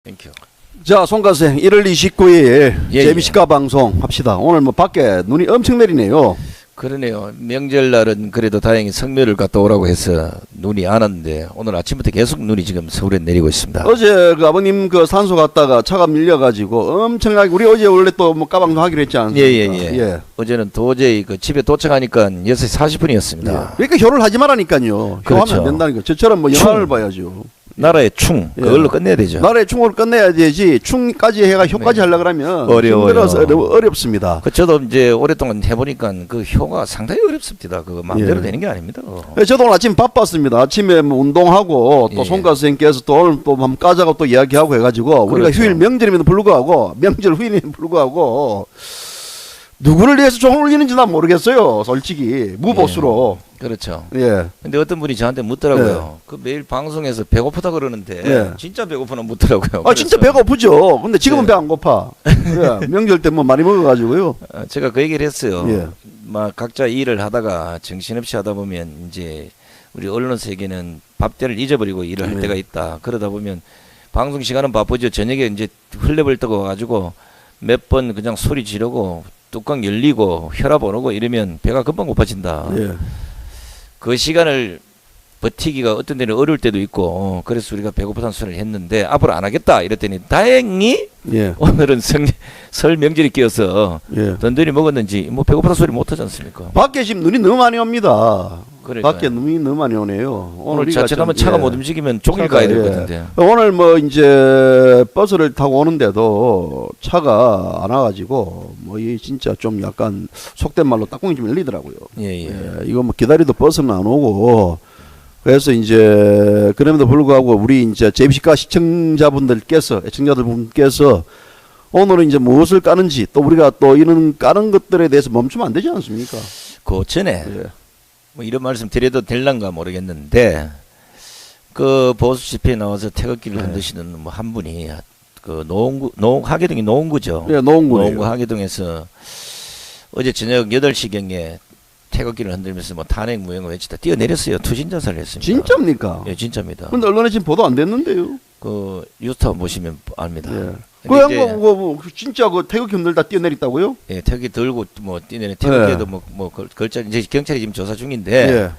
땡큐. 자, 송가생 1월 29일 예, JBC가 방송 합시다. 오늘 뭐 밖에 눈이 엄청 내리네요. 그러네요. 명절날은 그래도 다행히 성묘를 갔다 오라고 해서 눈이 안 왔는데 오늘 아침부터 계속 눈이 지금 서울에 내리고 있습니다. 어제 그 아버님 그 산소 갔다가 차가 밀려가지고 엄청나게 우리 어제 원래 또 뭐 까방송 하기로 했지 않습니까? 예. 어제는 도저히 그 집에 도착하니까 6시 40분이었습니다. 예. 그러니까 효를 하지 말라니까요. 그렇죠. 효하면 안 된다니까. 저처럼 뭐 영화를 봐야죠. 나라의 충 그걸로 끝내야 되죠. 나라의 충을 끝내야 되지 충까지 해가 효까지 하려고 그러면 어려워요. 힘들어서 어렵습니다. 그 저도 이제 오랫동안 해보니까 그 효가 상당히 어렵습니다. 그거 마음대로 되는 게 아닙니다. 저도 오늘 아침 바빴습니다. 아침에 뭐 운동하고 또 예. 송가 선생님께서 또 오늘 또 한번 까자고 또 이야기하고 해가지고 우리가 그렇죠. 휴일 명절임에도 불구하고 명절 후임에도 불구하고 누구를 위해서 종을 울리는지 난 모르겠어요. 솔직히 무보수로. 그렇죠. 예. 근데 어떤 분이 저한테 묻더라고요. 그 매일 방송에서 배고프다 그러는데 예. 진짜 배고프나 묻더라고요. 아 진짜 그래서 배가 고프죠. 근데 지금은 네. 배 안 고파. 예. 명절 때 뭐 많이 먹어가지고요. 제가 그 얘기를 했어요. 예. 막 각자 일을 하다가 정신없이 하다 보면 이제 우리 언론 세계는 밥때를 잊어버리고 일을 할 예. 때가 있다. 그러다 보면 방송 시간은 바쁘죠. 저녁에 이제 흘레벌 떠고 가지고 몇 번 그냥 소리 지르고 뚜껑 열리고 혈압 오르고 이러면 배가 금방 고파진다. 예. 그 시간을 버티기가 어떤 데는 어려울 때도 있고 그래서 우리가 배고프다는 소리를 했는데 앞으로 안 하겠다 이랬더니 다행히 예. 오늘은 설 명절이 끼어서 예. 든든히 먹었는지 뭐 배고프다 소리 못 하지 않습니까? 밖에 지금 눈이 너무 많이 옵니다. 그러니까요. 밖에 눈이 너무 많이 오네요. 오늘 우리가 자칫하면 좀, 차가 예. 못 움직이면 종일 차가, 가야 될 예. 것 같은데. 오늘 뭐 이제 버스를 타고 오는데도 차가 안 와가지고 뭐 이 진짜 좀 약간 속된 말로 딱공이 좀 열리더라고요. 예. 이거 뭐 기다리도 버스는 안 오고 그래서 이제 그럼에도 불구하고 우리 이제 JBC가 시청자분들께서 애청자분께서 오늘은 이제 무엇을 까는지 또 우리가 또 이런 까는 것들에 대해서 멈추면 안 되지 않습니까? 그 전에 예. 뭐 이런 말씀 드려도 될란가 모르겠는데 그 보수 집회에 나와서 태극기를 네. 흔드시는 뭐 한 분이 그 하계동이 노원구죠. 예, 노원구네요. 노원구 하계동에서 어제 저녁 8시경에 태극기를 흔들면서 뭐 탄핵 무용을 외치다 뛰어내렸어요. 투신 자살을 했습니다. 진짜입니까? 예, 진짜입니다. 근데 언론에 지금 보도 안 됐는데요. 그 뉴스타운 보시면 압니다. 예. 근데 이제 뭐 진짜 그 태극기 흔들다 뛰어내렸다고요? 예, 태극기 들고 뭐 뛰내는 태극기에도 뭐 걸자 이제 경찰이 지금 조사 중인데 예.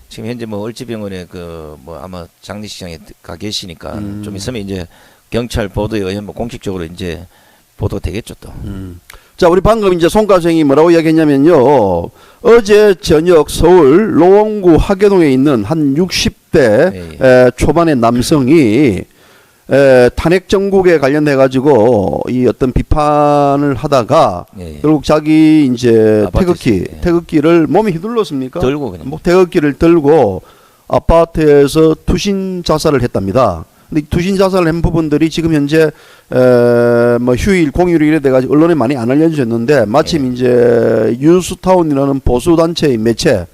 지금 현재 뭐 을지병원에 그 뭐 아마 장례식장에 가 계시니까 음. 좀 있으면 이제 경찰 보도에 의하면 뭐 공식적으로 이제 보도 되겠죠 또. 자, 우리 방금 이제 송가생이 뭐라고 이야기했냐면요. 어제 저녁 서울 노원구 하계동에 있는 한 60대 예. 초반의 남성이 탄핵 정국에 관련해 가지고 이 어떤 비판을 하다가 예. 결국 자기 이제 아파트에서, 예. 태극기를 몸에 휘둘렀습니까? 들고 그냥. 뭐 태극기를 들고 아파트에서 투신 자살을 했답니다. 근데 이 투신 자살을 한 부분들이 지금 현재 뭐 휴일 공휴일 이래 돼가지고 언론에 많이 안 알려졌는데 마침 이제 뉴스타운이라는 보수 단체의 매체,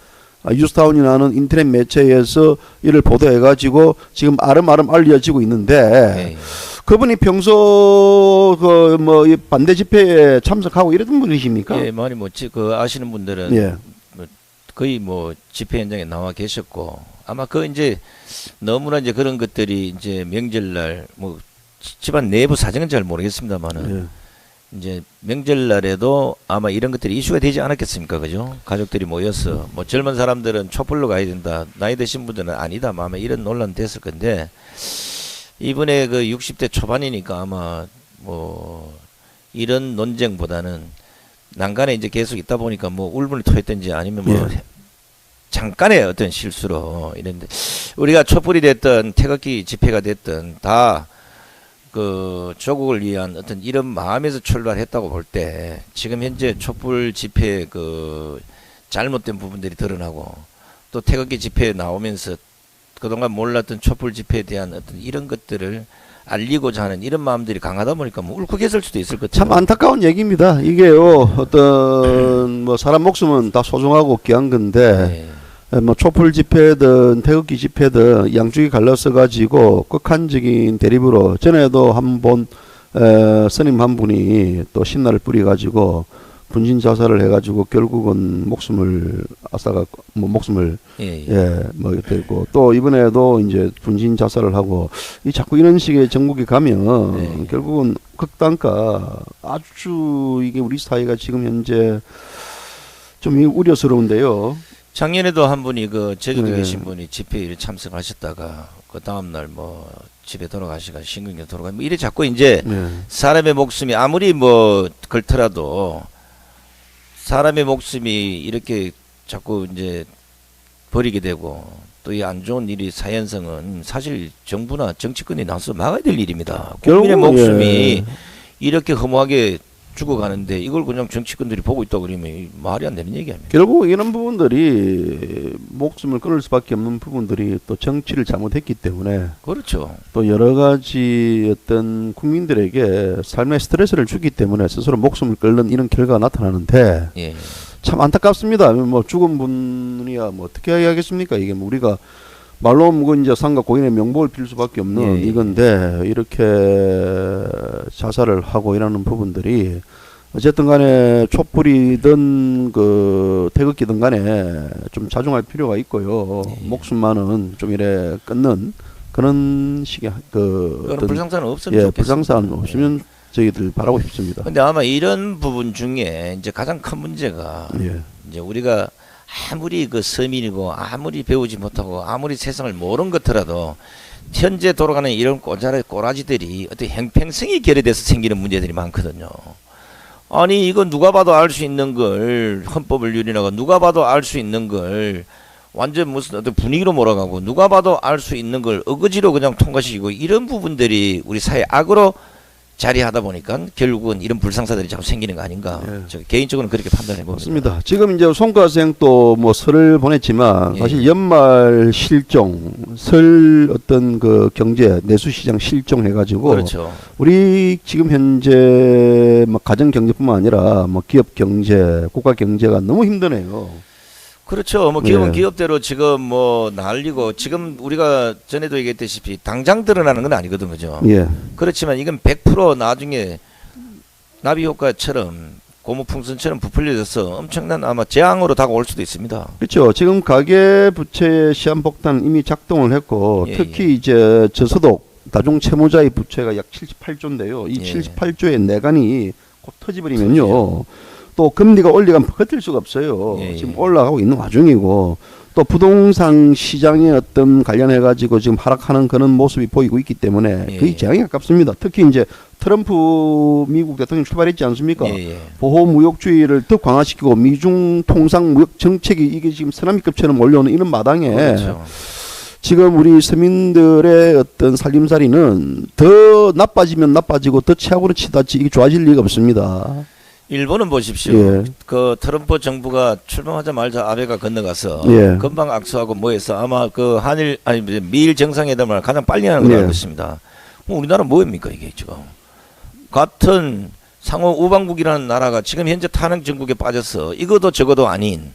뉴스타운이라는 인터넷 매체에서 이를 보도해가지고 지금 아름아름 알려지고 있는데 예. 그분이 평소 그 뭐 반대 집회에 참석하고 이랬던 분이십니까? 예, 많이 뭐 그 아시는 분들은 예. 뭐 거의 뭐 집회 현장에 나와 계셨고 아마 그 이제 너무나 이제 그런 것들이 이제 명절날 뭐 집안 내부 사정은 잘 모르겠습니다만은 예. 이제 명절날에도 아마 이런 것들이 이슈가 되지 않았겠습니까, 그죠? 가족들이 모여서 뭐 젊은 사람들은 촛불로 가야 된다, 나이 드신 분들은 아니다, 뭐 아마 이런 논란 됐을 건데 이번에 그 60대 초반이니까 아마 뭐 이런 논쟁보다는 난간에 이제 계속 있다 보니까 뭐 울분을 토했든지 아니면 뭐 예. 잠깐의 어떤 실수로 이런데 우리가 촛불이 됐든 태극기 집회가 됐든 다 그 조국을 위한 어떤 이런 마음에서 출발했다고 볼 때 지금 현재 촛불 집회 그 잘못된 부분들이 드러나고 또 태극기 집회에 나오면서 그동안 몰랐던 촛불 집회에 대한 어떤 이런 것들을 알리고자 하는 이런 마음들이 강하다 보니까 뭐 울컥했을 수도 있을 것 같아요. 참 안타까운 얘기입니다. 이게요, 어떤 뭐 사람 목숨은 다 소중하고 귀한 건데 뭐 촛불 집회든 태극기 집회든 양쪽이 갈라서 가지고 극한적인 대립으로 전에도 한번 스님 한 분이 또 신나를 뿌려 가지고 분신 자살을 해가지고 결국은 목숨을 아싸가 뭐 목숨을 예, 예. 뭐 이렇게 되고 또 이번에도 이제 분신 자살을 하고 이 자꾸 이런 식의 정국이 가면 네. 결국은 극단가 아주 이게 우리 사회가 지금 현재 좀 우려스러운데요. 작년에도 한 분이 그 제주도에 네. 계신 분이 집회에 참석하셨다가 그 다음 날 뭐 집에 돌아가시가 심근경에 돌아가 뭐 이래 자꾸 이제 네. 사람의 목숨이 아무리 뭐 그렇더라도 사람의 목숨이 이렇게 자꾸 이제 버리게 되고 또 이 안 좋은 일이 사연성은 사실 정부나 정치권이 나서 막아야 될 일입니다. 국민의 결국은, 목숨이 예. 이렇게 허무하게 죽어가는데 이걸 그냥 정치권들이 보고 있다고 그러면 말이 안 되는 얘기입니다. 결국 이런 부분들이 목숨을 끊을 수밖에 없는 부분들이 또 정치를 잘못했기 때문에 그렇죠. 또 여러 가지 어떤 국민들에게 삶의 스트레스를 주기 때문에 스스로 목숨을 끊는 이런 결과가 나타나는데 예. 참 안타깝습니다. 뭐 죽은 분이야 뭐 어떻게 하겠습니까? 이게 뭐 우리가 말로 묵은 이제 상과 고인의 명복을 빌 수밖에 없는 예, 예. 이건데 이렇게 자살을 하고 이러는 부분들이 어쨌든 간에 촛불이든 그 태극기든 간에 좀 자중할 필요가 있고요. 예. 목숨만은 좀 이래 끊는 그런 식의 그 그런 어떤 불상사는 없으면 예, 좋겠습니다. 불상사는 없으면 저희들 바라고 싶습니다. 근데 아마 이런 부분 중에 이제 가장 큰 문제가 예. 이제 우리가 아무리 그 서민이고 아무리 배우지 못하고 아무리 세상을 모르는 것더라도 현재 돌아가는 이런 꼬라지들이 어떤 형평성이 결여돼서 생기는 문제들이 많거든요. 아니 이거 누가 봐도 알 수 있는 걸 헌법을 유린하고 누가 봐도 알 수 있는 걸 완전 무슨 어떤 분위기로 몰아가고 누가 봐도 알 수 있는 걸 어거지로 그냥 통과시키고 이런 부분들이 우리 사회 악으로 자리하다 보니까 결국은 이런 불상사들이 자꾸 생기는 거 아닌가. 예. 저 개인적으로는 그렇게 판단해 봅니다. 맞습니다. 지금 이제 송과생 또 뭐 설을 보냈지만 예. 사실 연말 실종, 설 어떤 그 경제 내수시장 실종 해가지고 그렇죠. 우리 지금 현재 뭐 가정 경제뿐만 아니라 뭐 기업 경제, 국가 경제가 너무 힘드네요. 그렇죠. 뭐 기업은 예. 기업대로 지금 뭐 난리고 지금 우리가 전에도 얘기했다시피 당장 드러나는 건 아니거든, 그죠? 예, 그렇지만 이건 100% 나중에 나비 효과처럼 고무풍선처럼 부풀려져서 엄청난 아마 재앙으로 다가올 수도 있습니다. 그렇죠. 지금 가계 부채 시한폭탄 이미 작동을 했고 예, 특히 이제 저소득 다중 채무자의 부채가 약 78조인데요. 이 예. 78조의 내간이 곧 터져버리면요. 또 금리가 올리가면 버틸 수가 없어요. 예, 지금 예. 올라가고 있는 와중이고 또 부동산 시장에 어떤 관련해 가지고 지금 하락하는 그런 모습이 보이고 있기 때문에 예, 거의 예. 재앙이 가깝습니다. 특히 이제 트럼프 미국 대통령 출발했지 않습니까? 예, 예. 보호 무역주의를 더 강화시키고 미중 통상 무역 정책이 이게 지금 쓰나미급처럼 올려오는 이런 마당에 그렇죠. 지금 우리 서민들의 어떤 살림살이는 더 나빠지면 나빠지고 더 최악으로 치닫지 이게 좋아질 리가 없습니다. 일본은 보십시오. 예. 그 트럼프 정부가 출범하자마자 아베가 건너가서 예. 금방 악수하고 뭐해서 아마 그 한일 아니 미일 정상회담을 가장 빨리 하는 걸로 예. 알고 있습니다. 뭐 우리나라 뭐입니까 이게 지금? 같은 상호 우방국이라는 나라가 지금 현재 탄핵 정국에 빠져서 이것도 저것도 아닌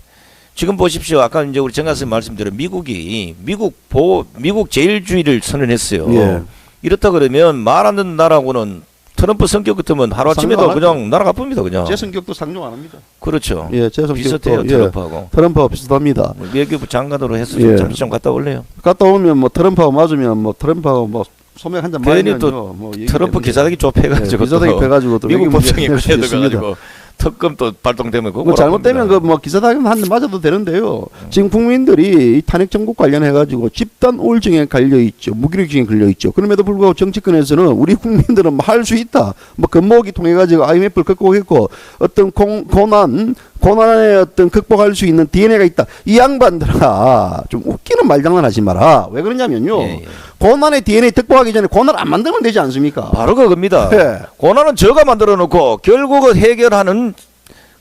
지금 보십시오. 아까 이제 우리 정 교수님 말씀대로 미국이 미국 제일주의를 선언했어요. 예. 이렇다 그러면 말 안 듣는 나라하고는 트럼프 성격 같으면 하루아침에도 상관 안 그냥 나라가 쁩니다 그냥. 제 성격도 상종 안 합니다. 그렇죠. 예, 제 성격도 비슷해요 예, 트럼프하고. 트럼프와 비슷합니다. 뭐 외교부 장관으로 해서 예. 잠시 좀 갔다 올래요. 갔다 오면 뭐 트럼프하고 맞으면 뭐 트럼프하고 뭐 소맥 한잔 괜히 마시면요. 또 뭐 얘기 트럼프 때문에. 기사닥이 좁혀가지고 예, 기사닥이 빼가지고 또 미국 외교 문제 법정에 해결할 수 있습니다. 걸려가지고 특검 또 발동되면 그거 뭐 잘못되면 그 뭐 기사닥은 한 대 맞아도 되는데요. 지금 국민들이 이 탄핵 정국 관련해 가지고 집단 우울증에 갈려 있죠, 무기력증에 걸려 있죠. 그럼에도 불구하고 정치권에서는 우리 국민들은 뭐 할 수 있다, 뭐 건모기 통해 가지고 IMF를 극복했고 어떤 고난의 어떤 극복할 수 있는 DNA가 있다. 이 양반들아 좀 웃기는 말장난하지 마라. 왜 그러냐면요. 예, 예. 고난의 DNA 극복하기 전에 고난 안 만들면 되지 않습니까? 바로 그겁니다. 예. 고난은 저가 만들어 놓고 결국은 해결하는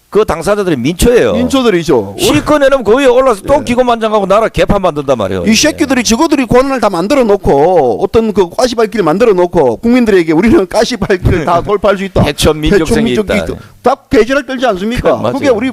그 당사자들이 민초예요. 민초들이죠. 시커 내놓으면 거기에 올라서 또 예. 기고만장하고 나라 개판 만든단 말이에요. 이 새끼들이 저거들이 고난을 다 만들어 놓고 어떤 그 가시발길을 만들어 놓고 국민들에게 우리는 가시발길을 다 돌파할 수 있다. 해촌 민족성이 있다. 딱 개질을 떨지 않습니까? 맞아요. 그게 우리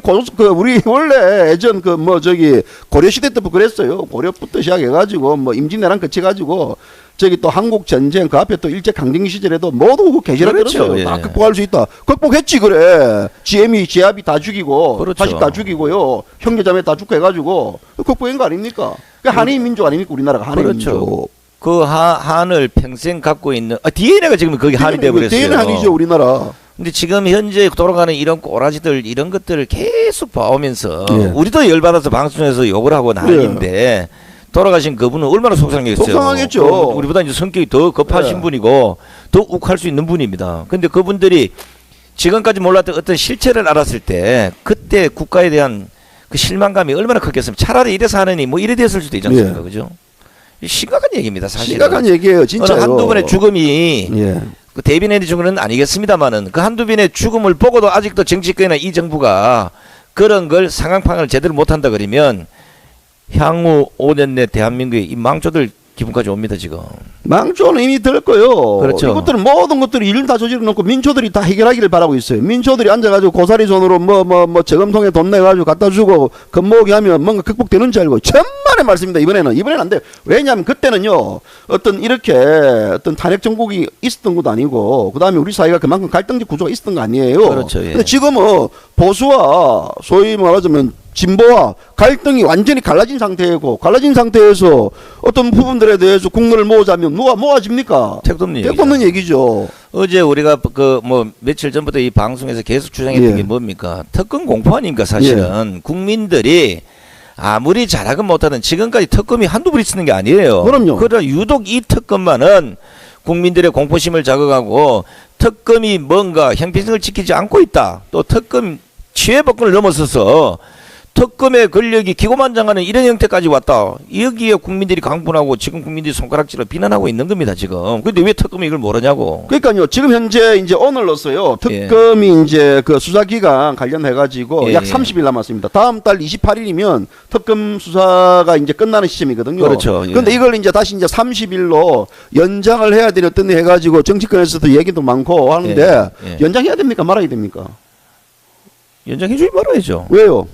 우리 원래 예전 고려 시대 때부터 그랬어요. 고려부터 시작해 가지고 뭐 임진왜란 거쳐 가지고 저기 또 한국 전쟁 그 앞에 또 일제 강점기 시절에도 모두 그 계시라 그렇죠. 들었어요. 예. 다 극복할 수 있다. 극복했지 그래. GM이 제압이 다 죽이고 그렇죠. 자식 다 죽이고요. 형제자매 다 죽고 해가지고 극복한 거 아닙니까? 그 한인 민족 아닙니까 우리나라가 한인 그렇죠. 민족. 그 한을 평생 갖고 있는 DNA가 지금 거기 한이 돼버렸어요. DNA 한이죠 우리나라. 근데 지금 현재 돌아가는 이런 꼬라지들 이런 것들을 계속 봐오면서 예. 우리도 열받아서 방송에서 욕을 하고 난리인데 돌아가신 그분은 얼마나 속상했어요. 속상하겠죠. 우리보다 이제 성격이 더 급하신 예. 분이고 더 욱할 수 있는 분입니다. 근데 그분들이 지금까지 몰랐던 어떤 실체를 알았을 때 그때 국가에 대한 그 실망감이 얼마나 컸겠으면 차라리 이래서 하느니 뭐 이래 됐을 수도 있지 않습니까? 예. 그죠? 심각한 얘기입니다. 사실은. 심각한 얘기예요 진짜요. 어느 한두 분의 죽음이 예. 그 대변인의 죽음은 아니겠습니다만은 그 한두 분의 죽음을 보고도 아직도 정치권이나 이 정부가 그런 걸 상황 파악을 제대로 못한다 그러면 향후 5년 내 대한민국의 이 망조들 기분까지 옵니다 지금. 망조는 이미 들 거요. 그렇죠. 이것들은 모든 것들이 일을 다 저질러 놓고 민초들이 다 해결하기를 바라고 있어요. 민초들이 앉아가지고 고사리 손으로 뭐 저금통에 돈 내가지고 갖다 주고 겁모으게 하면 뭔가 극복되는 줄 알고 천만의 말씀입니다. 이번에는 안 돼요. 왜냐하면 그때는요 어떤 이렇게 어떤 탄핵 정국이 있었던 것도 아니고 그 다음에 우리 사회가 그만큼 갈등적 구조가 있었던 거 아니에요. 그렇죠. 예. 근데 지금은 보수와 소위 말하자면 진보와 갈등이 완전히 갈라진 상태이고 갈라진 상태에서 어떤 부분들에 대해서 국론을 모으자면 누가 모아집니까? 택도 없는 택도 없는 얘기죠. 어제 우리가 그 뭐 며칠 전부터 이 방송에서 계속 주장했던 예. 게 뭡니까? 특검 공포 아닙니까 사실은. 국민들이 아무리 잘하건 못하든 지금까지 특검이 한두 번 쓰는 게 아니에요. 그럼요. 그러나 유독 이 특검만은 국민들의 공포심을 자극하고 특검이 뭔가 형평성을 지키지 않고 있다. 또 특검 취해법권을 넘어서서 특검의 권력이 기고만장하는 이런 형태까지 왔다. 여기에 국민들이 강분하고 지금 국민들이 손가락질을 비난하고 있는 겁니다 지금. 근데 왜 특검이 이걸 모르냐고. 그러니까요. 지금 현재 이제 오늘로서요. 특검이 이제 그 수사 기간 관련해 가지고 예, 약 예. 30일 남았습니다. 다음 달 28일이면 특검 수사가 이제 끝나는 시점이거든요. 그렇죠. 예. 그런데 이걸 이제 다시 이제 30일로 연장을 해야 되는 해 가지고 정치권에서도 얘기도 많고 하는데 예, 예. 연장해야 됩니까? 말아야 됩니까? 연장해주지 말아야죠. 왜요?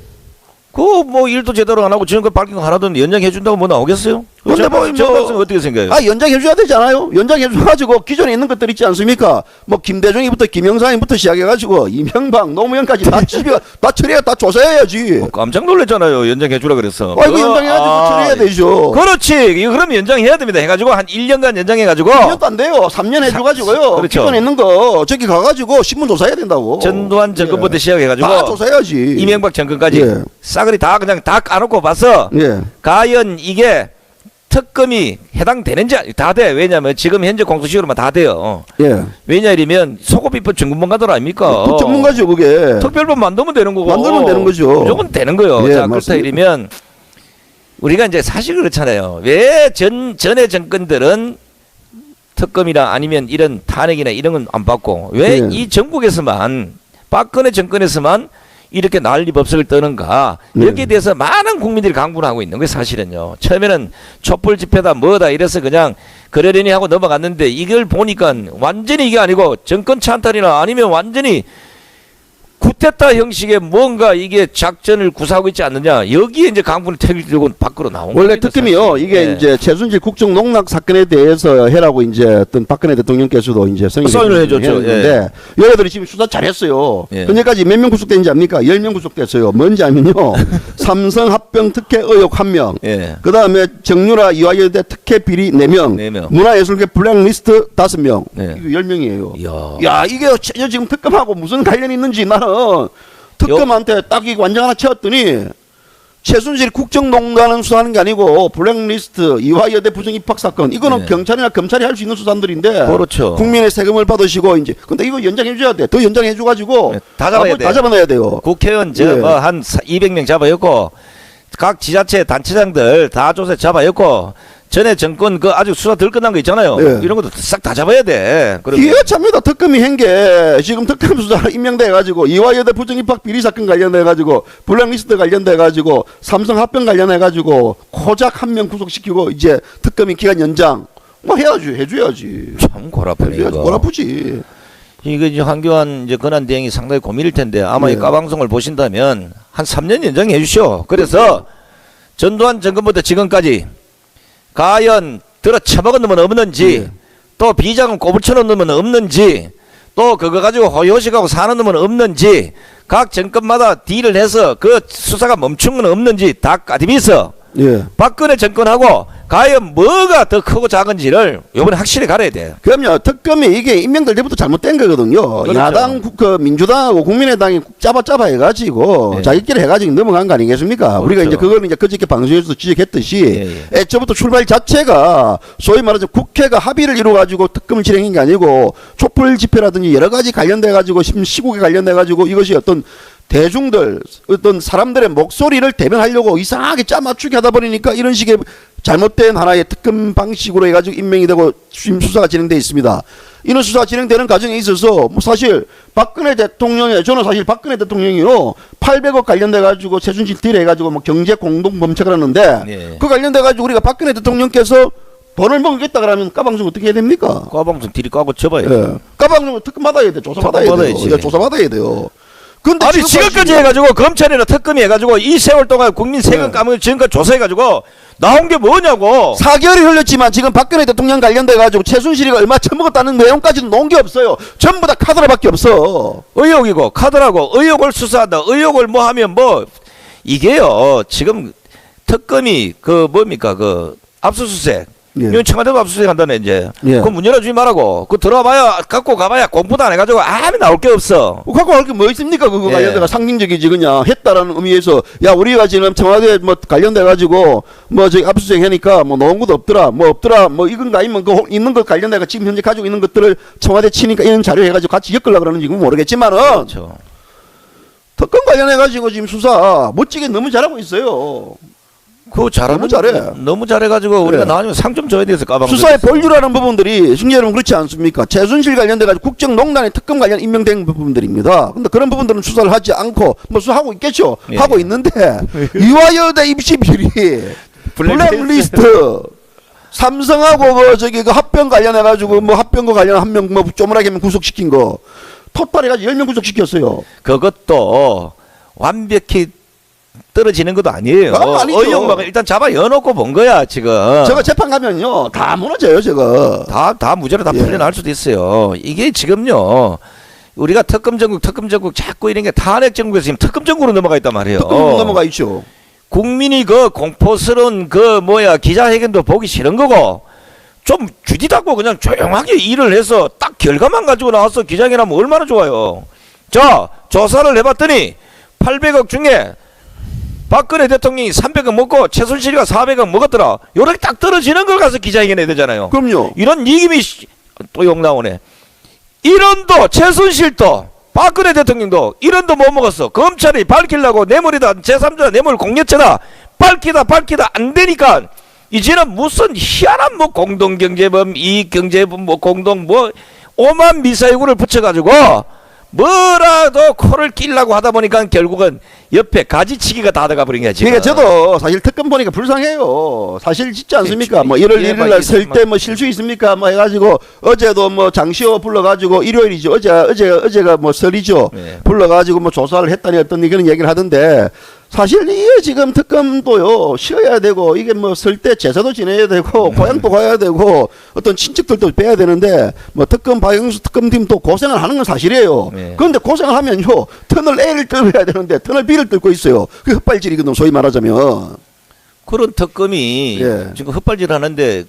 그 뭐 일도 제대로 안 하고 지금까지 밝힌 거 하나도 연장해 준다고 뭐 나오겠어요? 근데 뭐 정부는 어떻게 생각해요? 아 연장해줘야 되잖아요. 연장해줘가지고 기존에 있는 것들 있지 않습니까? 뭐 김대중이부터 김영삼이부터 시작해가지고 이명박 노무현까지 다 다 처리해 다 조사해야지. 깜짝 놀랐잖아요. 연장해 주라 그랬어. 아이고 연장해야지 처리해야 되죠. 그렇지. 이거 그럼 연장해야 됩니다. 해가지고 한 1년간 연장해가지고 2년도 안 돼요. 3년 해줘가지고요. 그렇죠. 기존에 있는 거 저기 가가지고 신문 조사해야 된다고. 전두환 정권부터 시작해가지고 다 조사해야지. 이명박 정권까지 예. 싸그리 다 그냥 다 까놓고 봐서 예. 과연 이게 특검이 해당되는지 다 돼. 왜냐하면 지금 현재 공소시효로만 다 돼요. 예. 왜냐 이러면 소고비법 전문가들 아닙니까? 그 전문가죠 그게. 특별법 만들면 되는 거고. 만들면 되는 거죠. 무조건 되는 거예요. 예, 자, 그렇다 맞습니다. 이러면 우리가 이제 사실 그렇잖아요. 왜 전의 정권들은 특검이나 아니면 이런 탄핵이나 이런 건 안 받고 왜 예. 이 정국에서만 박근혜 정권에서만 이렇게 난리법석을 떠는가. 네. 여기에 대해서 많은 국민들이 강분하고 있는 게 사실은요. 처음에는 촛불 집회다 뭐다 이래서 그냥 그러려니 하고 넘어갔는데 이걸 보니까 완전히 이게 아니고 정권 찬탈이나 아니면 완전히 쿠데타 형식의 뭔가 이게 작전을 구사하고 있지 않느냐. 여기에 이제 강분을 들고 밖으로 나온 거예요. 원래 특검이요. 이게 이제 최순실 국정 농락 사건에 대해서 해라고 이제 어떤 박근혜 대통령께서도 이제 선언을 해줬죠. 했는데 얘네들이 지금 수사 잘했어요. 예. 현재까지 몇 명 구속된지 압니까? 10명 구속됐어요. 뭔지 알면요. 삼성 합병 특혜 의혹 1명. 예. 그다음에 정유라 이화여대 특혜 비리 4명. 4명. 문화예술계 블랙리스트 5명. 네. 이거 10명이에요. 이야. 야, 이게 전혀 지금 특검하고 무슨 관련이 있는지 나는 특검한테 딱 이거 완전 하나 채웠더니 최순실 국정농단은 수사하는 게 아니고 블랙리스트 이화여대 부정 입학 사건 이거는 네. 경찰이나 검찰이 할 수 있는 수사들인데 그렇죠. 국민의 세금을 받으시고 이제 근데 이거 연장해줘야 돼. 더 연장해줘가지고 네, 다 잡아야 돼. 다 잡아놔야 돼요. 국회의원 예. 한 200명 잡아였고 각 지자체 단체장들 다 조사 잡아였고 전에 정권 그 아직 수사 덜 끝난 거 있잖아요. 예. 이런 것도 싹 다 잡아야 돼. 그러면 기회가 참니다. 특검이 한 게 지금 특검 수사 임명돼가지고 이화여대 부정 입학 비리 사건 관련돼가지고 블랙리스트 관련돼가지고 삼성 합병 관련해가지고 고작 1명 구속시키고 이제 특검이 기간 연장 뭐 해야지 해줘야지. 참 골아프네 해줘야지. 이거. 뭘 아프지. 이게 이제 한교안 이제 권한 대행이 상당히 고민일 텐데 아마 예. 이 까방송을 보신다면 한 3년 연장해 주시오. 그래서 전두환 정권부터 지금까지 과연 들어 처먹은 놈은 없는지, 예. 또 비자금 꼬불쳐놓은 놈은 없는지, 또 그거 가지고 호요식하고 사는 놈은 없는지, 각 정권마다 딜을 해서 그 수사가 멈춘 건 없는지 다 까디비서 예. 박근혜 정권하고 과연 뭐가 더 크고 작은지를 이번에 확실히 가려야 돼요. 그럼요. 특검이 이게 임명될 때부터 잘못된 거거든요. 그렇죠. 야당 그 민주당하고 국민의당이 짜바짜바 해가지고 네. 자기끼리 해가지고 넘어간 거 아니겠습니까? 그렇죠. 우리가 이제 그거는 이제 그저께 방송에서도 지적했듯이 예. 애초부터 출발 자체가 소위 말하자 국회가 합의를 이루어가지고 특검을 진행한 게 아니고 촛불 집회라든지 여러 가지 관련돼가지고 시국에 관련돼가지고 이것이 어떤 대중들 어떤 사람들의 목소리를 대변하려고 이상하게 짜맞추게 하다 보니까 이런 식의 잘못된 하나의 특검 방식으로 해가지고 임명이 되고 수임 수사가 진행돼 있습니다. 이런 수사가 진행되는 과정에 있어서 뭐 사실 박근혜 대통령의 저는 사실 박근혜 대통령이요 800억 관련돼 가지고 최순실 딜 해가지고 뭐 경제 공동 범죄를 하는데 예. 그 관련돼 가지고 우리가 박근혜 대통령께서 돈을 먹겠다 그러면 까방송 어떻게 해야 됩니까? 과방송 들이 까고 접어요. 예. 까방송 특검 받아야 돼, 조사 받아야 돼요. 받아야지. 예, 조사 받아야 돼요. 근데 아니 지금까지 해가지고 검찰이나 특검이 해가지고 이 세월 동안 국민 세금 네. 까먹은 지금까지 조사해가지고 나온 게 뭐냐고. 4개월이 흘렀지만 지금 박근혜 대통령 관련돼 가지고 최순실이가 얼마 처먹었다는 내용까지는 놓은 게 없어요. 전부 다 카드라밖에 없어. 의혹이고 카드라고 의혹을 수사한다. 의혹을 뭐 하면 뭐 이게요. 지금 특검이 그 뭡니까 그 압수수색. 예. 이건 청와대도 압수수색 한다네 이제. 예. 그거 문 열어주지 말라고. 그거 들어봐야 갖고 가봐야 공부도 안 해가지고 아무 나올 게 없어. 갖고 갈 게 뭐 있습니까? 그거 예. 관련돼가 상징적이지 그냥 했다라는 의미에서 야 우리가 지금 청와대 뭐 관련돼 가지고 뭐 저기 압수수색 하니까 뭐 놓은 것도 없더라 뭐 없더라 뭐 이건가 아니면 그 있는 것 관련돼가 지금 현재 가지고 있는 것들을 청와대 치니까 이런 자료 해가지고 같이 엮으려고 그러는지 모르겠지만은 그렇죠. 특검 관련해 가지고 지금 수사 멋지게 너무 잘하고 있어요. 그거 잘하면 너무 잘해. 너무 잘해가지고 우리가 그래. 나중에 상 좀 줘야 돼서 까방. 수사의 본류라는 부분들이 승리 여러분 그렇지 않습니까? 최순실 관련돼 가지고 국정농단의 특검 관련 임명된 부분들입니다. 근데 그런 부분들은 수사를 하지 않고 뭐 수사하고 있겠죠. 예. 하고 있는데 이화여대 입시 비리 블랙리스트 삼성하고 뭐 저기 그 합병 관련해 가지고 뭐 합병과 관련 한 명 뭐 쪼물하게 하면 구속시킨 거 토탈해 가지고 10명 구속시켰어요. 그것도 완벽히 떨어지는 것도 아니에요. 아니죠. 의혹만 일단 잡아 여놓고 본 거야 지금. 저거 재판 가면요 다 무너져요 저거. 다 무죄로 다 예. 풀려나올 수도 있어요. 이게 지금요. 우리가 특검 전국 자꾸 이런 게 탄핵 전국에서 지금 특검 전국으로 넘어가 있단 말이에요. 특검 넘어가 있죠. 국민이 그 공포스러운 그 기자회견도 보기 싫은 거고 좀 주디닫고 그냥 조용하게 일을 해서 딱 결과만 가지고 나와서 기자회견하면 얼마나 좋아요. 자 조사를 해봤더니 800억 중에 박근혜 대통령이 300억 먹고 최순실이가 400억 먹었더라. 요렇게 딱 떨어지는 걸 가서 기자회견 해야 되잖아요. 그럼요. 이런 이김이 또 욕 나오네. 1원도 최순실도 박근혜 대통령도 1원도 못 먹었어. 검찰이 밝히려고 뇌물이다 제3자 뇌물 공여죄다 밝히다 안 되니까 이제는 무슨 희한한 뭐 공동경제범 이익경제범 뭐 공동 뭐 오만 미사일구를 붙여가지고 뭐라도 코를 끼려고 하다 보니까 결국은 옆에 가지치기가 다 들어가 버린 거야 지금. 그러니까 저도 사실 특검 보니까 불쌍해요. 사실 짓지 않습니까? 뭐 1월 1일 날 설 때 뭐 실수 있습니까? 뭐 해가지고 어제도 뭐 장시호 불러가지고 일요일이죠. 어제가 뭐 설이죠. 네. 불러가지고 뭐 조사를 했다니 어떤 그런 얘기를 하던데 사실 이게 지금 특검도요 쉬어야 되고 이게 뭐 설 때 제사도 지내야 되고 고향도 가야 되고 어떤 친척들도 빼야 되는데 뭐 특검 박영수 특검팀 또 고생을 하는 건 사실이에요. 네. 그런데 고생을 하면요 터널 A를 뚫어야 되는데 터널 B를 뚫고 있어요. 그 헛발질이거든 소위 말하자면. 그런 특검이 예. 지금 헛발질 하는데